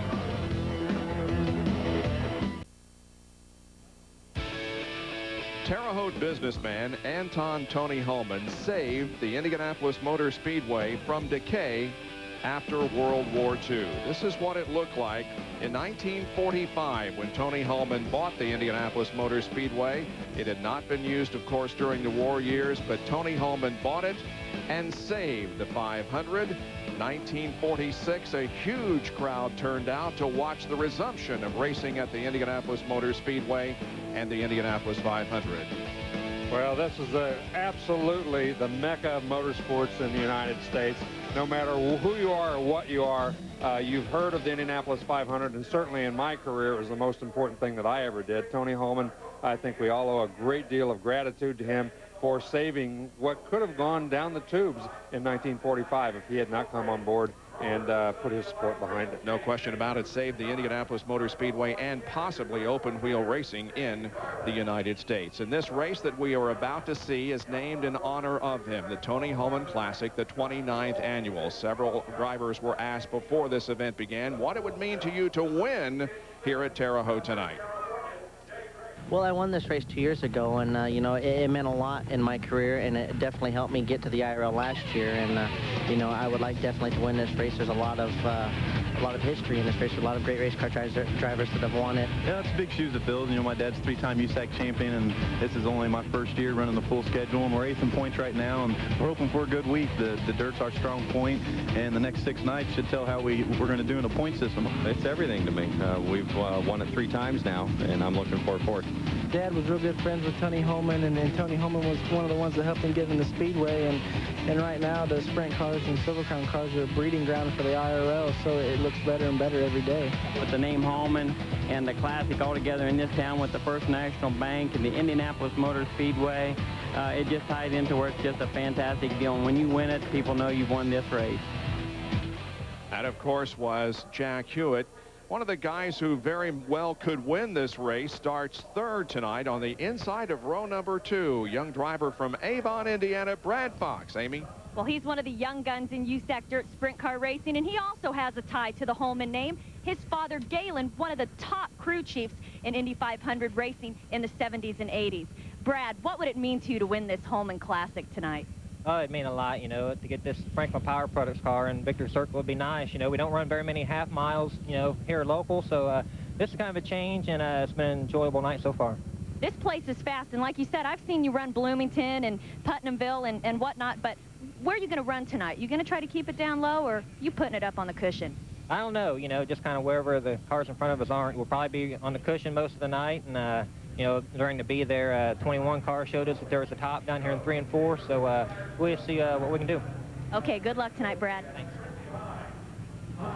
Terre Haute businessman Anton Tony Hulman saved the Indianapolis Motor Speedway from decay after World War II. This is what it looked like in 1945 when Tony Hulman bought the Indianapolis Motor Speedway. It had not been used, of course, during the war years, but Tony Hulman bought it and saved the 500. 1946, a huge crowd turned out to watch the resumption of racing at the Indianapolis Motor Speedway and the Indianapolis 500. Well, this is absolutely the mecca of motorsports in the United States. No matter who you are or what you are, you've heard of the Indianapolis 500, and certainly in my career, it was the most important thing that I ever did. Tony Hulman, I think we all owe a great deal of gratitude to him for saving what could have gone down the tubes in 1945 if he had not come on board and put his support behind it. No question about it. Saved the Indianapolis Motor Speedway and possibly open wheel racing in the United States. And this race that we are about to see is named in honor of him, the Tony Hulman Classic, the 29th annual. Several drivers were asked before this event began what it would mean to you to win here at Terre Haute tonight. Well, I won this race 2 years ago, and, you know, it meant a lot in my career, and it definitely helped me get to the IRL last year. And, you know, I would like definitely to win this race. There's a lot of history in this race. There's a lot of great race car drivers that have won it. Yeah, it's big shoes to fill. You know, my dad's 3-time USAC champion, and this is only my first year running the full schedule, and we're 8th in points right now, and we're hoping for a good week. The dirt's our strong point, and the next 6 nights should tell how we're going to do in the point system. It's everything to me. We've won it 3 times now, and I'm looking forward for it. Dad was real good friends with Tony Hulman, and Tony Hulman was one of the ones that helped him get in the Speedway, and right now the Sprint cars and Silver Crown cars are a breeding ground for the IRL, so it looks better and better every day. With the name Hulman and the Classic all together in this town with the First National Bank and the Indianapolis Motor Speedway, it just ties into where it's just a fantastic deal. And when you win it, people know you've won this race. That, of course, was Jack Hewitt. One of the guys who very well could win this race starts 3rd tonight on the inside of row number 2. Young driver from Avon, Indiana, Brad Fox. Amy? Well, he's one of the young guns in USAC dirt sprint car racing, and he also has a tie to the Hulman name. His father, Galen, one of the top crew chiefs in Indy 500 racing in the 70s and 80s. Brad, what would it mean to you to win this Hulman Classic tonight? Oh, it'd mean a lot, you know, to get this Franklin Power Products car in Victor's Circle would be nice. You know, we don't run very many half miles, you know, here local, so this is kind of a change, and it's been an enjoyable night so far. This place is fast, and like you said, I've seen you run Bloomington and Putnamville and whatnot, but where are you going to run tonight? You going to try to keep it down low, or you putting it up on the cushion? I don't know, you know, just kind of wherever the cars in front of us aren't. We'll probably be on the cushion most of the night, and you know, during the B there, 21 car showed us that there was a top down here in 3 and 4, so we'll see what we can do. Okay, good luck tonight, Brad. Thanks.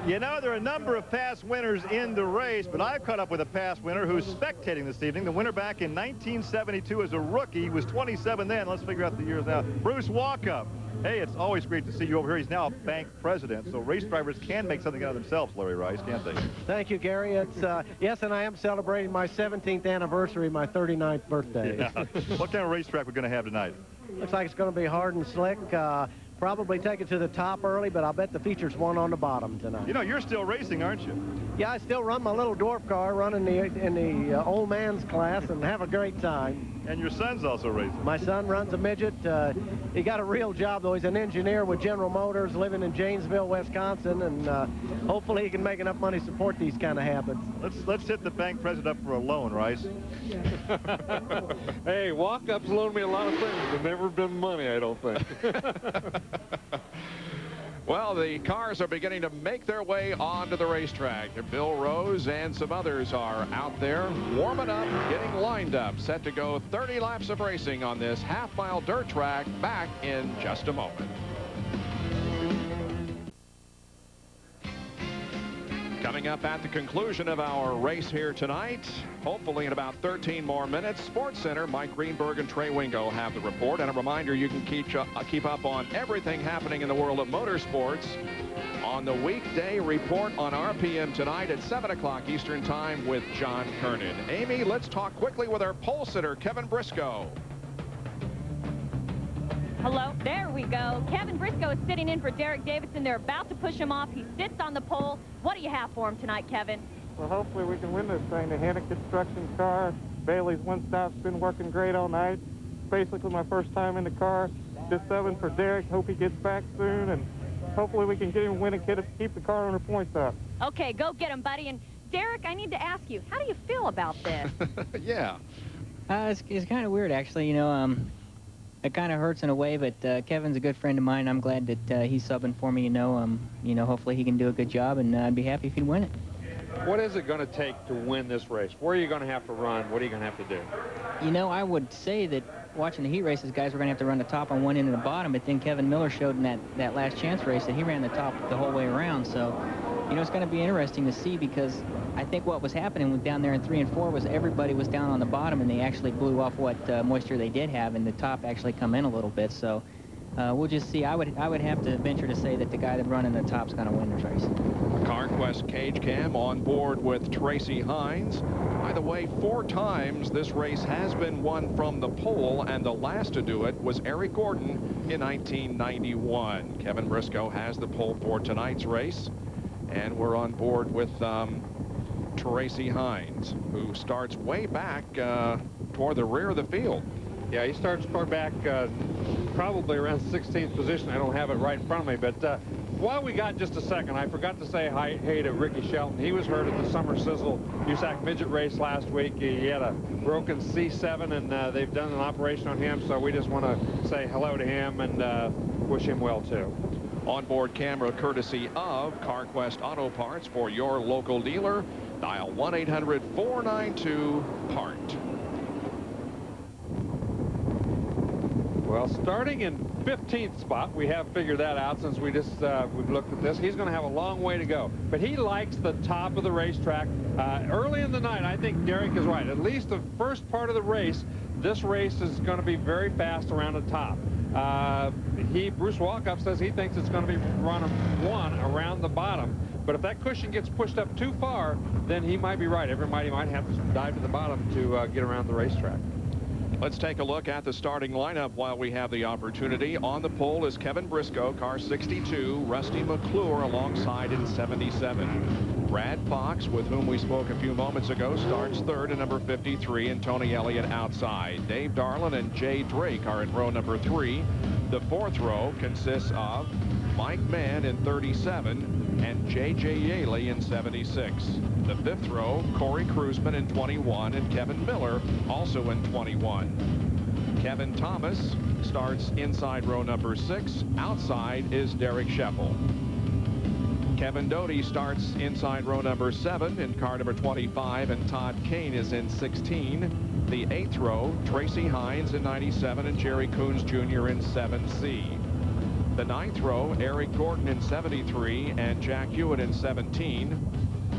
You know, there are a number of past winners in the race, but I've caught up with a past winner who's spectating this evening. The winner back in 1972 as a rookie, was 27 then. Let's figure out the years now. Bruce Walkup. Hey, it's always great to see you over here. He's now a bank president, so race drivers can make something out of themselves, Larry Rice, can't they? Thank you, Gary. It's yes, and I am celebrating my 17th anniversary, my 39th birthday. Yeah. What kind of racetrack we're going to have tonight? Looks like it's going to be hard and slick. Probably take it to the top early, but I'll bet the feature's one on the bottom tonight. You know, you're still racing, aren't you? Yeah, I still run my little dwarf car, running in the old man's class, and have a great time. And your son's also racing. My son runs a midget. He got a real job, though. He's an engineer with General Motors, living in Janesville, Wisconsin, and hopefully he can make enough money to support these kind of habits. Let's hit the bank president up for a loan, Rice. Hey, Walkup's loaned me a lot of things, but never been money, I don't think. Well, the cars are beginning to make their way onto the racetrack. Bill Rose and some others are out there warming up, getting lined up, set to go 30 laps of racing on this half-mile dirt track. Back in just a moment. Coming up at the conclusion of our race here tonight, hopefully in about 13 more minutes, Sports Center, Mike Greenberg and Trey Wingo have the report. And a reminder, you can keep up on everything happening in the world of motorsports on the weekday report on RPM tonight at 7 o'clock Eastern Time with John Kernan. Amy, let's talk quickly with our pole sitter, Kevin Briscoe. Hello, there we go. Kevin Briscoe is sitting in for Derek Davidson. They're about to push him off. He sits on the pole. What do you have for him tonight, Kevin? Well, hopefully we can win this thing. The Hanna Construction car, Bailey's one-stop's been working great all night. Basically my first time in the car. Just subbing for Derek. Hope he gets back soon, and hopefully we can get him a winning kit to keep the car on her points up. Okay, go get him, buddy. And Derek, I need to ask you, how do you feel about this? Yeah. It's kind of weird, actually. You know, it kind of hurts in a way, but Kevin's a good friend of mine. I'm glad that he's subbing for me. You know, hopefully he can do a good job, and I'd be happy if he'd win it. What is it going to take to win this race? Where are you going to have to run? What are you going to have to do? You know, I would say that watching the heat races, guys were going to have to run the top on one end and the bottom, but then Kevin Miller showed in that last chance race that he ran the top the whole way around. So, you know, it's going to be interesting to see, because I think what was happening down there in 3 and 4 was everybody was down on the bottom, and they actually blew off what moisture they did have, and the top actually come in a little bit. So We'll just see. I would have to venture to say that the guy that running the top's going to win this race. CarQuest Cage Cam on board with Tracy Hines. By the way, 4 times this race has been won from the pole, and the last to do it was Eric Gordon in 1991. Kevin Briscoe has the pole for tonight's race, and we're on board with Tracy Hines, who starts way back toward the rear of the field. Yeah, he starts far back, probably around 16th position. I don't have it right in front of me, but while we got just a second, I forgot to say hey to Ricky Shelton. He was hurt at the Summer Sizzle USAC midget race last week. He had a broken C7, and they've done an operation on him, so we just want to say hello to him and wish him well, too. Onboard camera courtesy of CarQuest Auto Parts for your local dealer. Dial 1-800-492-PART. Well, starting in 15th spot, we have figured that out since we just we've looked at this. He's going to have a long way to go, but he likes the top of the racetrack. Early in the night, I think Derek is right. At least the first part of the race, this race is going to be very fast around the top. Bruce Walkup says he thinks it's going to be run one around the bottom. But if that cushion gets pushed up too far, then he might be right. Everybody might have to dive to the bottom to get around the racetrack. Let's take a look at the starting lineup while we have the opportunity. On the pole is Kevin Briscoe, car 62. Rusty McClure alongside in 77. Brad Fox, with whom we spoke a few moments ago, starts third in number 53, and Tony Elliott outside. Dave Darlin and Jay Drake are in row number 3. The 4th row consists of Mike Mann in 37 and J.J. Yaley in 76. The 5th row, Corey Kruisman in 21 and Kevin Miller also in 21. Kevin Thomas starts inside row number 6. Outside is Derek Scheffel. Kevin Doty starts inside row number 7 in car number 25, and Todd Kane is in 16. The 8th row, Tracy Hines in 97 and Jerry Coons Jr. in 7C. The 9th row, Eric Gordon in 73 and Jack Hewitt in 17.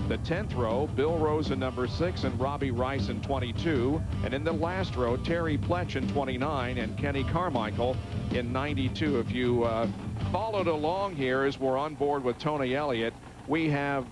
The 10th row, Bill Rose in number 6 and Robbie Rice in 22. And in the last row, Terry Pletch in 29 and Kenny Carmichael in 92. If you followed along here as we're on board with Tony Elliott, we have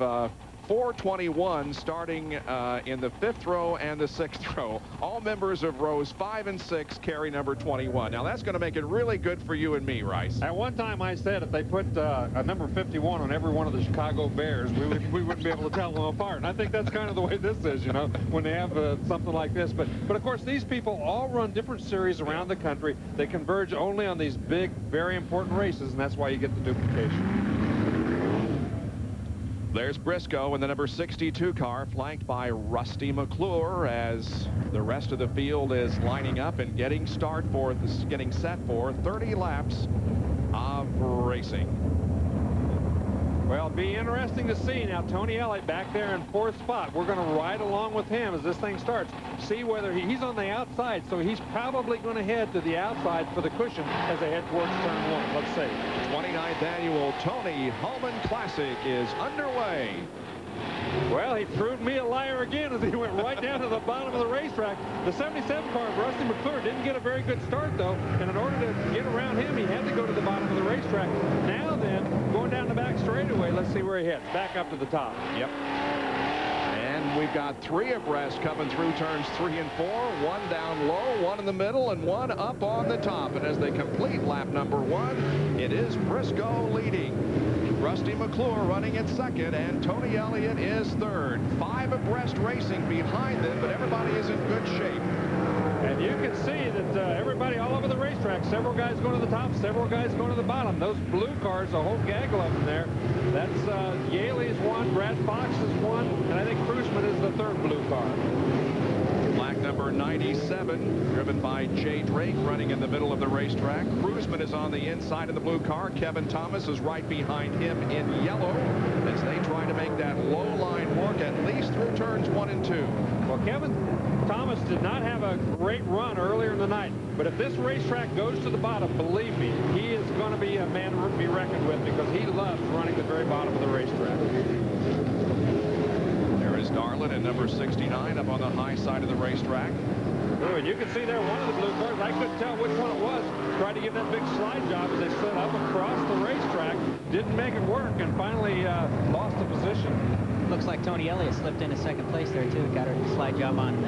421 starting in the 5th row and the 6th row. All members of rows 5 and 6 carry number 21. Now that's going to make it really good for you and me, Rice. At one time I said if they put a number 51 on every one of the Chicago Bears, we wouldn't be able to tell them apart. And I think that's kind of the way this is, you know, when they have something like this. But of course, these people all run different series around the country. They converge only on these big, very important races, and that's why you get the duplication. There's Briscoe in the number 62 car, flanked by Rusty McClure, as the rest of the field is lining up and getting set for 30 laps of racing. Well, it'll be interesting to see now. Tony Elliott back there in 4th spot. We're going to ride along with him as this thing starts. See whether he's on the outside, so he's probably going to head to the outside for the cushion as they head towards turn 1. Let's see. 29th annual Tony Hulman Classic is underway. Well, he proved me a liar again as he went right down to the bottom of the racetrack. The 77 car of Rusty McClure didn't get a very good start, though, and in order to get around him, he had to go to the bottom of the racetrack. Now then, going down the back straightaway, let's see where he heads. Back up to the top. Yep. And we've got 3 abreast coming through turns 3 and 4. 1 down low, 1 in the middle, and 1 up on the top. And as they complete lap number 1, it is Briscoe leading. Rusty McClure running in 2nd, and Tony Elliott is 3rd. 5 abreast racing behind them, but everybody is in good shape. And you can see that everybody all over the racetrack, several guys going to the top, several guys going to the bottom. Those blue cars, a whole gaggle of them there. That's Yaley's 1, Brad Fox is 1, and I think Kruisman is the 3rd blue car. Black number 97, driven by Jay Drake, running in the middle of the racetrack. Kruisman is on the inside of the blue car. Kevin Thomas is right behind him in yellow as they try to make that low line work at least through turns 1 and 2. Well, Kevin Thomas did not have a great run earlier in the night, but if this racetrack goes to the bottom, believe me, he is going to be a man to be reckoned with because he loves running the very bottom of the racetrack. There is Darlin and number 69 up on the high side of the racetrack. Ooh, and you can see there one of the blue cars. I couldn't tell which one it was. tried to give that big slide job as they slid up across the racetrack. Didn't make it work, and finally lost the position. Looks like Tony Elliott slipped into second place there, too. Got a slide job on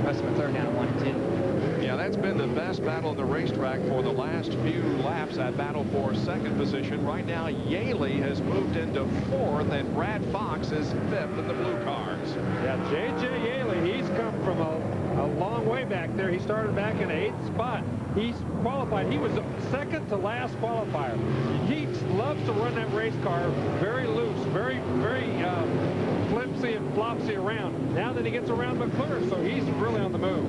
Russ McClure down at 1 and 2. Yeah, that's been the best battle in the racetrack for the last few laps, that battle for second position. Right now, Yaley has moved into 4th, and Brad Fox is 5th in the blue cars. Yeah, J.J. Yaley, he's come from a long way back there. He started back in 8th spot. He's qualified. He was the second to last qualifier. He loves to run that race car very loose, very flipsy and flopsy around. Now that he gets around McClure, so he's really on the move.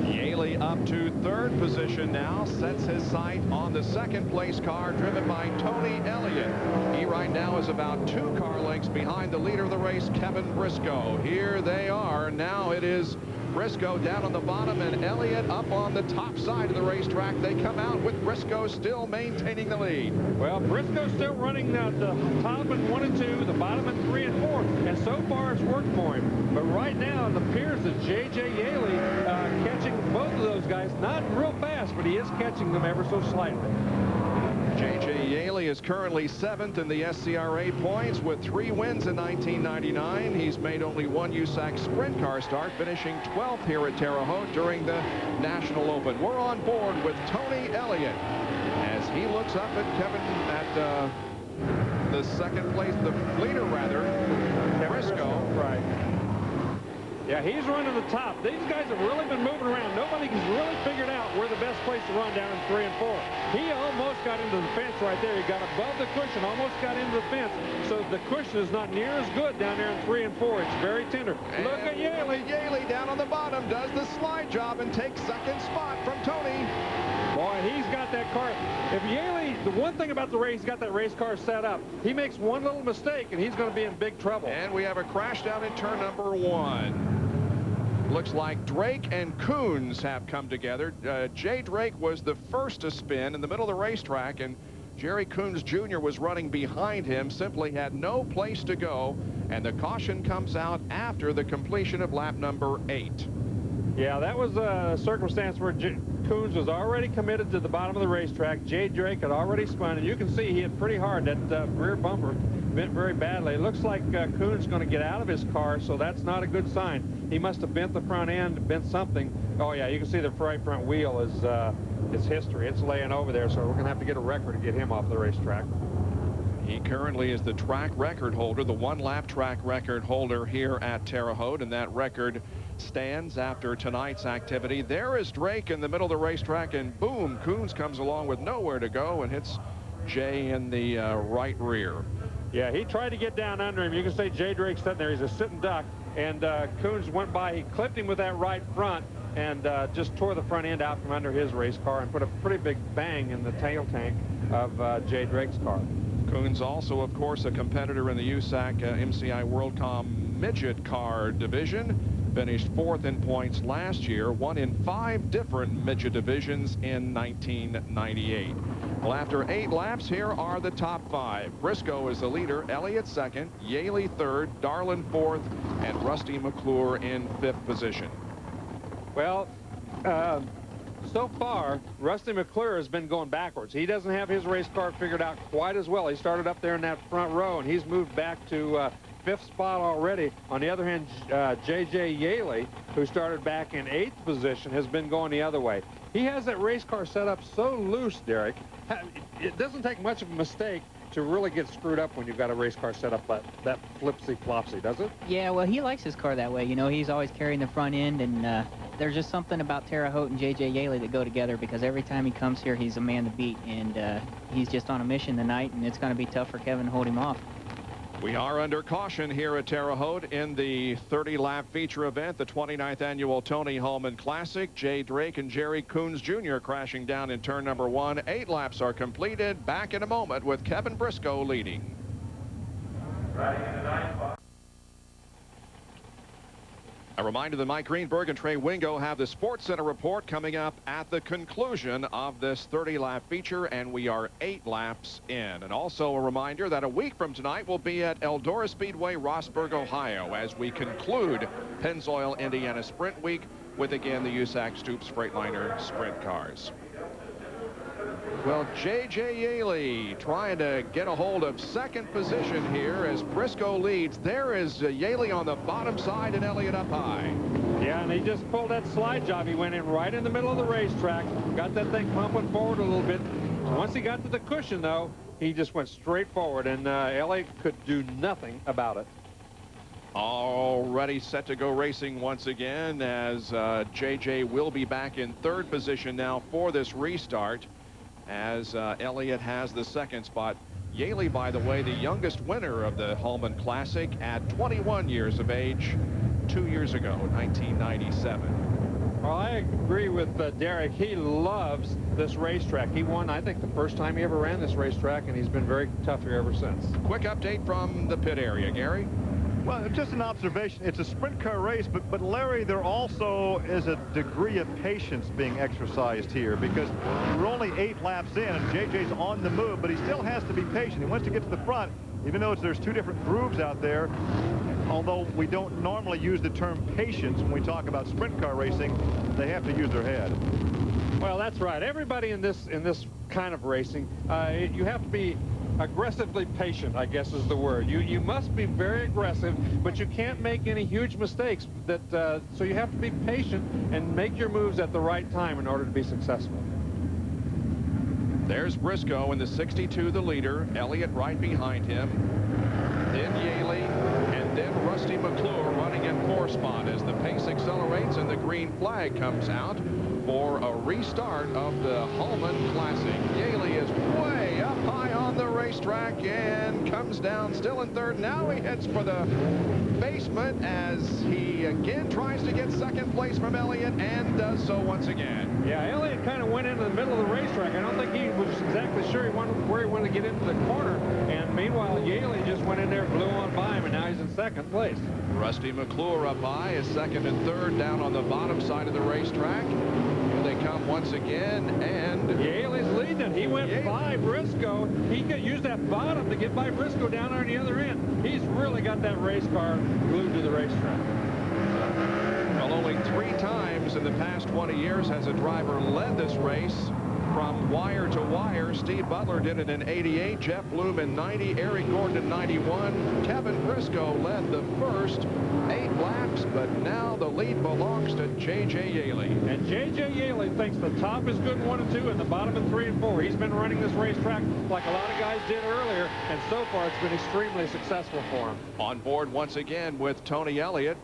Yaley up to 3rd position now, sets his sight on the second place car driven by Tony Elliott. He right now is about 2 car lengths behind the leader of the race, Kevin Briscoe. Here they are. Now it is Briscoe down on the bottom and Elliott up on the top side of the racetrack. They come out with Briscoe still maintaining the lead. Well, Briscoe's still running the top in 1 and 2, the bottom in 3 and 4, and so far it's worked for him. But right now it appears that J.J. Yaley catching both of those guys, not real fast, but he is catching them ever so slightly. J.J. Yaley is currently 7th in the SCRA points with 3 wins in 1999. He's made only 1 USAC sprint car start, finishing 12th here at Terre Haute during the National Open. We're on board with Tony Elliott as he looks up at Kevin at the second place, the leader rather, Briscoe. Right. Yeah, he's running the top. These guys have really been moving around. Nobody's really figured out where the best place to run down in 3 and 4. He almost got into the fence right there. He got above the cushion, almost got into the fence. So the cushion is not near as good down there in 3 and 4. It's very tender. And look at Yaley. Yaley down on the bottom does the slide job and takes 2nd spot from Tony. Boy, he's got that car. If Yaley, the one thing about the race, he's got that race car set up. He makes one little mistake, and he's going to be in big trouble. And we have a crash down in turn number 1. Looks like Drake and Coons have come together. Jay Drake was the first to spin in the middle of the racetrack, and Jerry Coons Jr. was running behind him, simply had no place to go, and the caution comes out after the completion of lap number 8. Yeah, that was a circumstance where Coons was already committed to the bottom of the racetrack. Jay Drake had already spun, and you can see he hit pretty hard. That rear bumper bent very badly. It looks like Coons is going to get out of his car, so that's not a good sign. He must have bent the front end, bent something. Oh, yeah, you can see the right front wheel is it's history. It's laying over there, so we're going to have to get a record to get him off the racetrack. He currently is the track record holder, the 1-lap track record holder here at Terre Haute, and that record stands after tonight's activity. There is Drake in the middle of the racetrack, and boom, Coons comes along with nowhere to go and hits Jay in the right rear. Yeah, he tried to get down under him. You can see Jay Drake sitting there. He's a sitting duck, and Coons went by. He clipped him with that right front and just tore the front end out from under his race car and put a pretty big bang in the tail tank of Jay Drake's car. Coons also, of course, a competitor in the USAC MCI WorldCom midget car division. Finished 4th in points last year, won in 5 different midget divisions in 1998. Well, after 8 laps, here are the top 5. Briscoe is the leader, Elliott 2nd, Yaley 3rd, Darlin 4th, and Rusty McClure in 5th position. Well, so far, Rusty McClure has been going backwards. He doesn't have his race car figured out quite as well. He started up there in that front row, and he's moved back to 5th spot already. On the other hand, J.J. Yaley, who started back in 8th position, has been going the other way. He has that race car set up so loose, Derek. It doesn't take much of a mistake to really get screwed up when you've got a race car set up that flipsy-flopsy, does it? Yeah, well, he likes his car that way. You know, he's always carrying the front end, and there's just something about Terre Haute and J.J. Yaley that go together, because every time he comes here, he's a man to beat, and he's just on a mission tonight, and it's going to be tough for Kevin to hold him off. We are under caution here at Terre Haute in the 30-lap feature event, the 29th annual Tony Hulman Classic. Jay Drake and Jerry Coons Jr. crashing down in turn number 1. 8 laps are completed. Back in a moment with Kevin Briscoe leading. A reminder that Mike Greenberg and Trey Wingo have the Sports Center report coming up at the conclusion of this 30-lap feature, and we are 8 laps in. And also a reminder that a week from tonight we'll be at Eldora Speedway, Rossburg, Ohio, as we conclude Pennzoil, Indiana Sprint Week with, again, the USAC Stoops Freightliner sprint cars. Well, J.J. Yaley trying to get a hold of second position here as Briscoe leads. There is Yaley on the bottom side and Elliott up high. Yeah, and he just pulled that slide job. He went in right in the middle of the racetrack, got that thing pumping forward a little bit. Once he got to the cushion, though, he just went straight forward, and Elliott could do nothing about it. Already set to go racing once again as J.J. will be back in third position now for this restart, as Elliott has the second spot. Yaley, by the way, the youngest winner of the Hulman Classic at 21 years of age 2 years ago, 1997. Well, I agree with Derek. He loves this racetrack. He won, I think, the first time he ever ran this racetrack, and he's been very tough here ever since. Quick update from the pit area, Gary. Well, just an observation. It's a sprint car race, but Larry, there also is a degree of patience being exercised here because we're only 8 laps in, and JJ's on the move, but he still has to be patient. He wants to get to the front, even though there's 2 different grooves out there. Although we don't normally use the term patience when we talk about sprint car racing, they have to use their head. Well, that's right. Everybody in this kind of racing, you have to be aggressively patient, I guess is the word. You must be very aggressive, but you can't make any huge mistakes. So you have to be patient and make your moves at the right time in order to be successful. There's Briscoe in the 62, the leader. Elliott right behind him. Then Yaley, and then Rusty McClure running in 4th spot as the pace accelerates and the green flag comes out for a restart of the Hulman Classic. Yaley is way up high on the racetrack and comes down still in third. Now he heads for the basement as he again tries to get second place from Elliott and does so once again. Yeah, Elliott kind of went into the middle of the racetrack. I don't think he was exactly sure where he wanted to get into the corner. And meanwhile, Yaley just went in there, blew on by him, and now he's in second place. Rusty McClure up high is second and third down on the bottom side of the racetrack. Here they come once again, and Yaley's leading it. He went by Briscoe. He could use that bottom to get by Briscoe down there on the other end. He's really got that race car glued to the racetrack. Well, only 3 times in the past 20 years has a driver led this race from wire to wire. Steve Butler did it in '88, Jeff Bloom in '90, Eric Gordon in '91. Kevin Briscoe led the first 8 laps, but now the lead belongs to J.J. Yaley. And J.J. Yaley thinks the top is good in 1 and 2 and the bottom in 3 and 4. He's been running this racetrack like a lot of guys did earlier, and so far it's been extremely successful for him. On board once again with Tony Elliott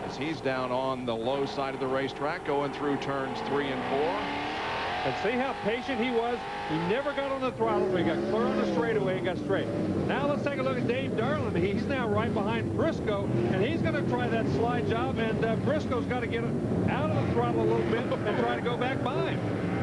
as he's down on the low side of the racetrack going through turns 3 and 4. And see how patient he was? He never got on the throttle. He got clear on the straightaway and got straight. Now let's take a look at Dave Darland. He's now right behind Briscoe, and he's going to try that slide job, and Briscoe's got to get out of the throttle a little bit and try to go back by him.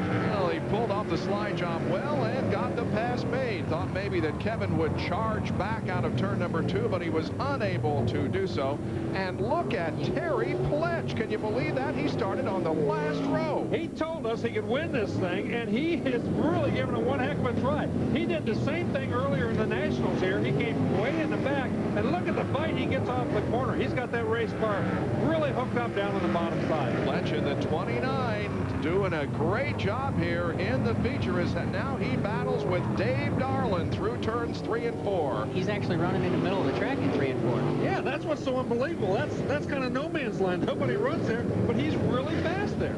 Well, he pulled off the slide job well and got the pass made. Thought maybe that Kevin would charge back out of turn number 2, but he was unable to do so. And look at Terry Pletch. Can you believe that? He started on the last row. He told us he could win this thing, and he is really giving it one heck of a try. He did the same thing earlier in the Nationals here. He came way in the back, and look at the bite he gets off the corner. He's got that race car really hooked up down on the bottom side. Pletch in the 29 doing a great job here in the feature as now he battles with Dave Darland through turns 3 and 4. He's actually running in the middle of the track in 3 and 4. Yeah, that's what's so unbelievable. That's kind of no man's land. Nobody runs there, but he's really fast there.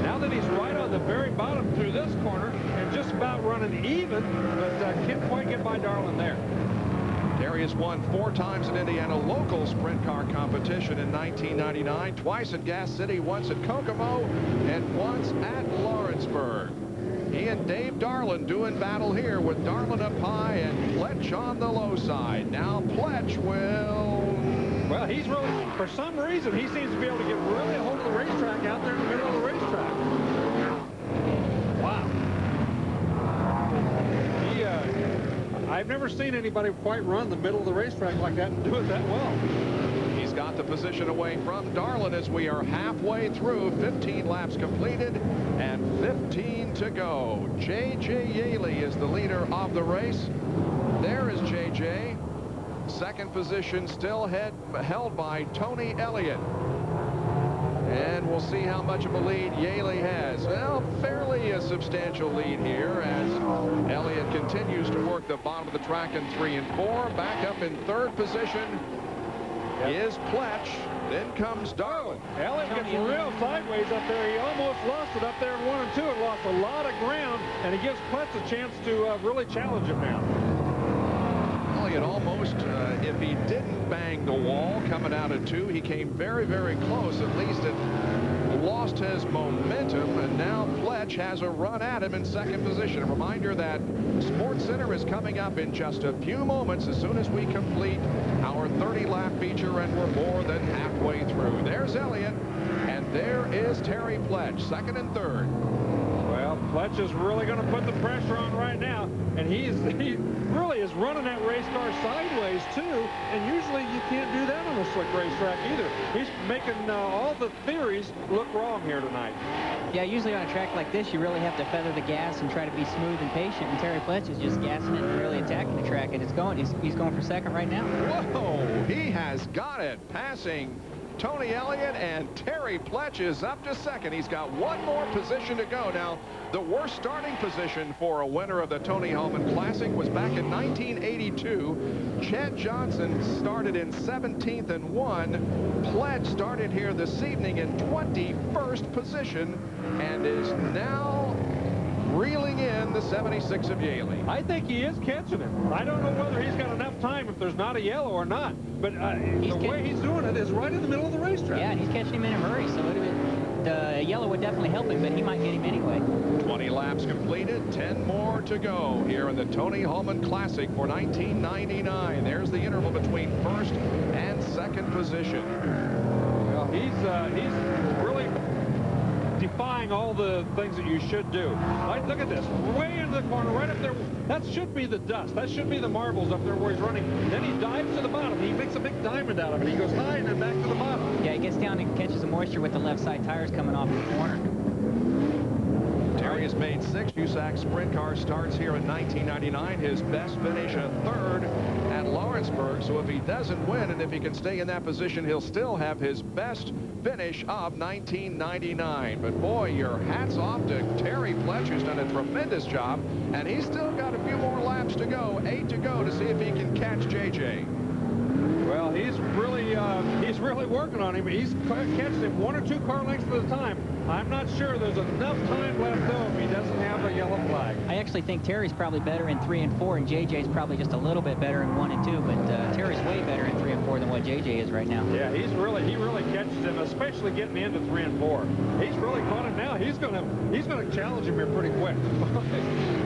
Now that he's right on the very bottom through this corner and just about running even, but can't quite get by Darland there. Terry has won 4 times in Indiana local sprint car competition in 1999, twice at Gas City, once at Kokomo, and once at Lawrenceburg. He and Dave Darland doing battle here with Darland up high and Pletch on the low side. Now Pletch will... Well, he's really, for some reason, he seems to be able to get really a hold of the racetrack out there in the middle of the racetrack. Wow. I've never seen anybody quite run the middle of the racetrack like that and do it that well. He's got the position away from Darland as we are halfway through, 15 laps completed and 15 to go. J.J. Yaley is the leader of the race. There is J.J. Second position still held by Tony Elliott. And we'll see how much of a lead Yaley has. Well, fairly a substantial lead here as Elliott continues to work the bottom of the track in 3 and 4. Back up in 3rd position is Pletch. Then comes Darlin. Elliott gets real sideways up there. He almost lost it up there in 1 and 2 and lost a lot of ground, and he gives Pletch a chance to really challenge him now. Elliott almost, if he didn't bang the wall coming out of 2, he came very, very close. At least it lost his momentum, and now Pletch has a run at him in 2nd position. A reminder that Sports Center is coming up in just a few moments as soon as we complete our 30-lap feature, and we're more than halfway through. There's Elliott, and there is Terry Pletch, 2nd and 3rd. Well, Pletch is really going to put the pressure on right now, and he really is running that race car sideways too, and usually you can't do that on a slick racetrack either. He's making all the theories look wrong here tonight. Yeah, usually on a track like this, you really have to feather the gas and try to be smooth and patient, and Terry Pletch is just gassing it and really attacking the track, and he's going for 2nd right now. Whoa, he has got it, passing Tony Elliott, and Terry Pletch is up to 2nd. He's got 1 more position to go. Now, the worst starting position for a winner of the Tony Hulman Classic was back in 1982. Chad Johnson started in 17th and 1. Pletch started here this evening in 21st position and is now reeling in the 76 of Yaley. I think he is catching him. I don't know whether he's got enough time if there's not a yellow or not, but the way he's doing it is right in the middle of the racetrack. Yeah, and he's catching him in a hurry, so the yellow would definitely help him, but he might get him anyway. 20 laps completed, 10 more to go here in the Tony Hulman Classic for 1999. There's the interval between 1st and 2nd position. Well, he's really defying all the things that you should do. Like, look at this, way into the corner, right up there. That should be the dust. That should be the marbles up there where he's running. Then he dives to the bottom. He makes a big diamond out of it. He goes high and then back to the bottom. Yeah, he gets down and catches the moisture with the left side tires coming off the corner. Terry has made 6 USAC sprint car starts here in 1999. His best finish a 3rd at Lawrenceburg. So if he doesn't win and if he can stay in that position, he'll still have his best finish of 1999. But boy, your hats off to Terry Pletch, who's done a tremendous job, and he's still got a few more laps to go, 8 to go, to see if he can catch JJ. Well, he's really working on him. He's catching him 1 or 2 car lengths at a time. I'm not sure there's enough time left, though, if he doesn't have a yellow flag. I actually think Terry's probably better in 3 and 4, and JJ's probably just a little bit better in 1 and 2, but Terry's way better in 3 and 4 than what JJ is right now. Yeah, he really catches him, especially getting into 3 and 4. He's really caught him now. He's gonna challenge him here pretty quick.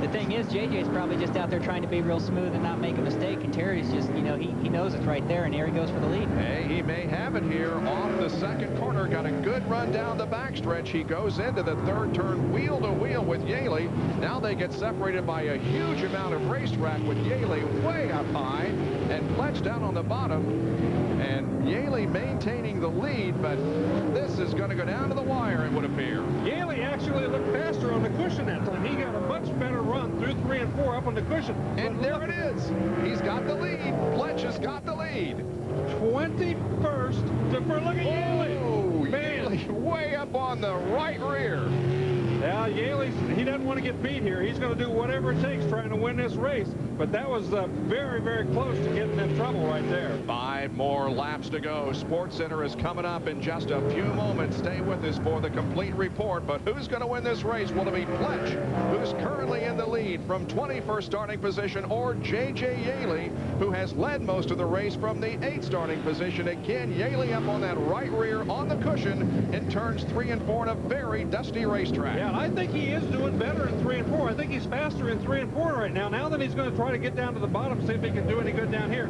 The thing is, JJ's probably just out there trying to be real smooth and not make a mistake, and Terry's just, you know, he knows it's right there, and there he goes for the lead. Hey, he may have it here off the 2nd corner. Got a good run down the backstretch. He goes into the 3rd turn wheel to wheel with Yaley. Now they get separated by a huge amount of racetrack with Yaley way up high and Pletch down on the bottom. And Yaley maintaining the lead, but this is going to go down to the wire, it would appear. Yaley actually looked faster on the cushion that time. He got a much better run through 3 and 4 up on the cushion. And there it is. He's got the lead. Pletch has got the lead. 21st to look at Yaley. Yaley way up on the right rear. Yeah, Yaley, he doesn't want to get beat here. He's going to do whatever it takes trying to win this race. But that was very, very close to getting in trouble right there. 5 more laps to go. Sports Center is coming up in just a few moments. Stay with us for the complete report. But who's going to win this race? Will it be Pletch, who's currently in the lead from 21st starting position, or J.J. Yaley, who has led most of the race from the 8th starting position? Again, Yaley up on that right rear on the cushion in turns 3 and 4 in a very dusty racetrack. Yeah, I think he is doing better in 3 and 4. I think he's faster in 3 and 4 right now. Now that he's going to try to get down to the bottom, see if he can do any good down here.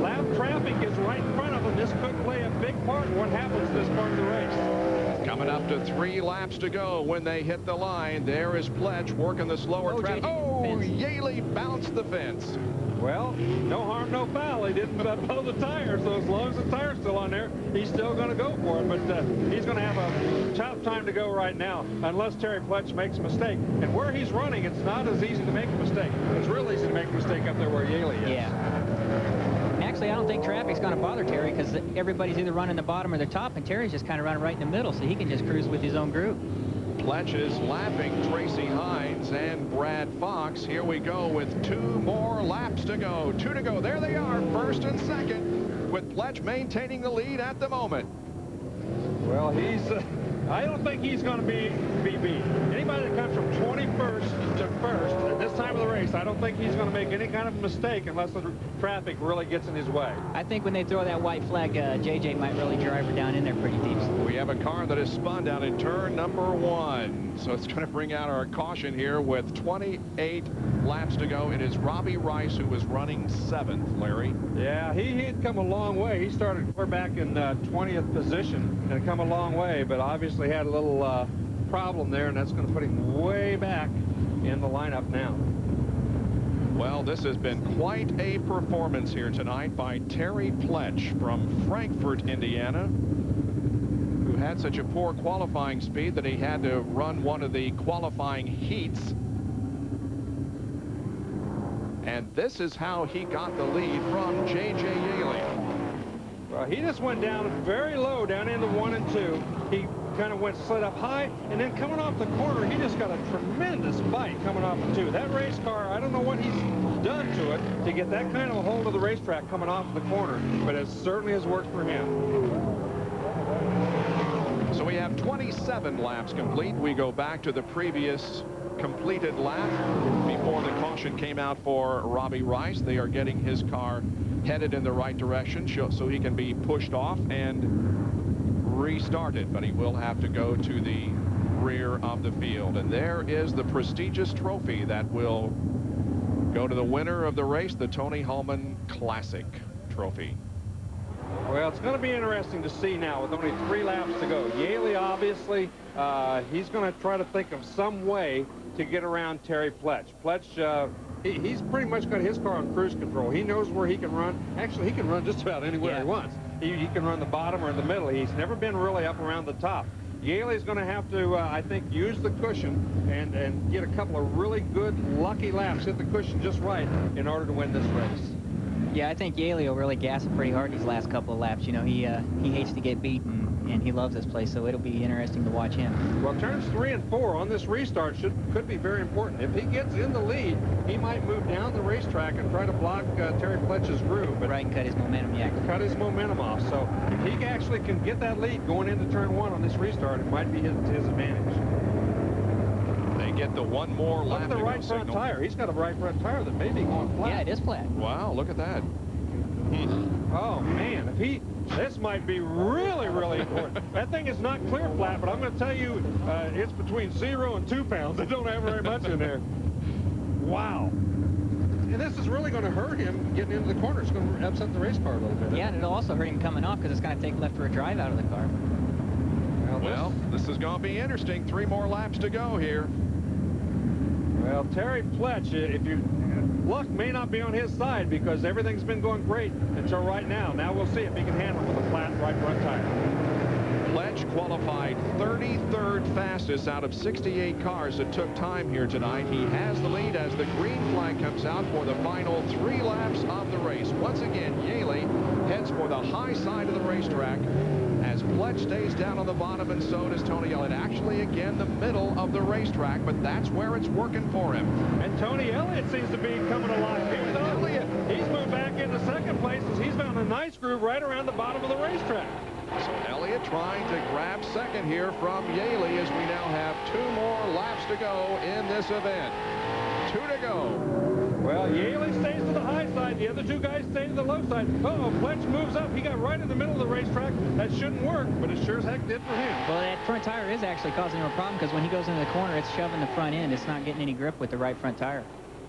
Lap traffic is right in front of him. This could play a big part in what happens this part of the race. Coming up to 3 laps to go when they hit the line. There is Pletch working the slower track. Oh, Yaley bounced the fence. Well, no harm, no foul. He didn't blow the tire, so as long as the tire's still on there, he's still going to go for it. But he's going to have a tough time to go right now, unless Terry Pletch makes a mistake. And where he's running, it's not as easy to make a mistake. It's real easy to make a mistake up there where Yaley is. Yeah. honestly, I don't think traffic's going to bother Terry because everybody's either running the bottom or the top, and Terry's just kind of running right in the middle, so he can just cruise with his own group. Pletch is lapping Tracy Hines and Brad Fox. Here we go with 2 more laps to go. 2 to go. There they are, first and second, with Pletch maintaining the lead at the moment. Well, I don't think he's going to be beat. Anybody that comes from 21st to 1st at this time of the race, I don't think he's going to make any kind of mistake unless the traffic really gets in his way. I think when they throw that white flag, JJ might really drive her down in there pretty deep. We have a car that is spun down in turn number 1. So it's going to bring out our caution here with 28 laps to go. It is Robbie Rice who is running 7th, Larry. Yeah, he had come a long way. He started clear back in 20th position and had come a long way, but obviously had a little problem there, and that's going to put him way back in the lineup now. Well, this has been quite a performance here tonight by Terry Pletch from Frankfort, Indiana, who had such a poor qualifying speed that he had to run one of the qualifying heats. And this is how he got the lead from J.J. Yaley. Well, he just went down very low, down into 1 and 2. He kind of slid up high, and then coming off the corner, he just got a tremendous bite coming off of 2. That race car, I don't know what he's done to it to get that kind of a hold of the racetrack coming off the corner, but it certainly has worked for him. So we have 27 laps complete. We go back to the previous completed lap before the caution came out for Robbie Rice. They are getting his car headed in the right direction so he can be pushed off and restarted, but he will have to go to the rear of the field. And there is the prestigious trophy that will go to the winner of the race, the Tony Hulman Classic trophy. Well, it's going to be interesting to see now with only 3 laps to go. Yaley, obviously, he's going to try to think of some way to get around Terry Pletch. Pletch, he's pretty much got his car on cruise control. He knows where he can run. Actually, he can run just about anywhere he wants. He can run the bottom or in the middle. He's never been really up around the top. Yaley's going to have to, I think, use the cushion and get a couple of really good, lucky laps, hit the cushion just right in order to win this race. Yeah, I think Yaley will really gas it pretty hard these last couple of laps. You know, he hates to get beaten, and he loves this place, so it'll be interesting to watch him. Well, turns 3 and 4 on this restart could be very important. If he gets in the lead, he might move down the racetrack and try to block Terry Pletch's groove. But right, and cut his momentum, yeah. Cut his momentum off. So if he actually can get that lead going into turn 1 on this restart, it might be his advantage. They get the 1 more lap. Look at the right front tire. He's got a right front tire that may be going flat. Yeah, it is flat. Wow, look at that. Oh, man, this might be really, really important. That thing is not clear flat, but I'm going to tell you, it's between 0 and 2 pounds. They don't have very much in there. Wow. And this is really going to hurt him getting into the corner. It's going to upset the race car a little bit. Yeah, and it'll also hurt him coming off because it's going to take left rear drive out of the car. Well, this is going to be interesting. 3 more laps to go here. Well, Terry Pletch, luck may not be on his side because everything's been going great until right now. Now we'll see if he can handle it with a flat right front tire. Pletch qualified 33rd fastest out of 68 cars that took time here tonight. He has the lead as the green flag comes out for the final 3 laps of the race. Once again, Yaley heads for the high side of the racetrack as Pletch stays down on the bottom, and so does Tony Elliott. Actually, again, the middle of the racetrack, but that's where it's working for him. And Tony Elliott seems to be coming alive. He's moved back into 2nd place as he's found a nice groove right around the bottom of the racetrack. So Elliott trying to grab 2nd here from Yaley as we now have 2 more laps to go in this event. 2 to go. Well, Yaley stays to the high side. The other 2 guys stay to the low side. Uh-oh, Pletch moves up. He got right in the middle of the racetrack. That shouldn't work, but it sure as heck did for him. Well, that front tire is actually causing him a problem because when he goes into the corner, it's shoving the front end. It's not getting any grip with the right front tire.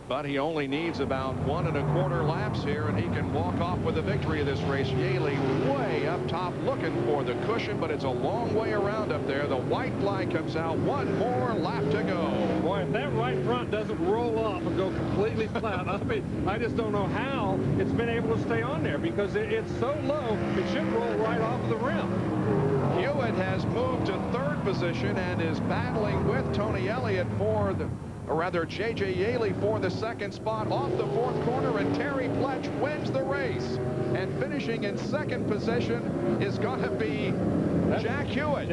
But he only needs about 1 1/4 laps here, and he can walk off with the victory of this race. Yaley way up top looking for the cushion, but it's a long way around up there. The white flag comes out. 1 more lap to go. Boy, if that right front doesn't roll off and go completely flat, I just don't know how it's been able to stay on there because it's so low, it should roll right off of the rim. Hewitt has moved to 3rd position and is battling with Tony Elliott for or rather J.J. Yaley for the second spot off the fourth corner, and Terry Pletch wins the race. And finishing in second position is going to be Jack Hewitt.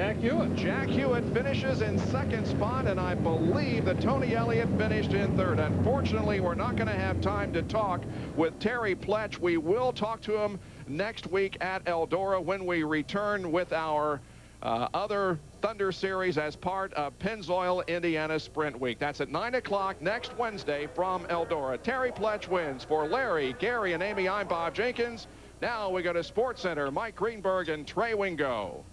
Jack Hewitt finishes in second spot, and I believe that Tony Elliott finished in third. Unfortunately, we're not going to have time to talk with Terry Pletch. We will talk to him next week at Eldora when we return with our other Thunder Series as part of Pennzoil Indiana Sprint Week. That's at 9 o'clock next Wednesday from Eldora. Terry Pletch wins. For Larry, Gary, and Amy, I'm Bob Jenkins. Now we go to SportsCenter. Mike Greenberg and Trey Wingo.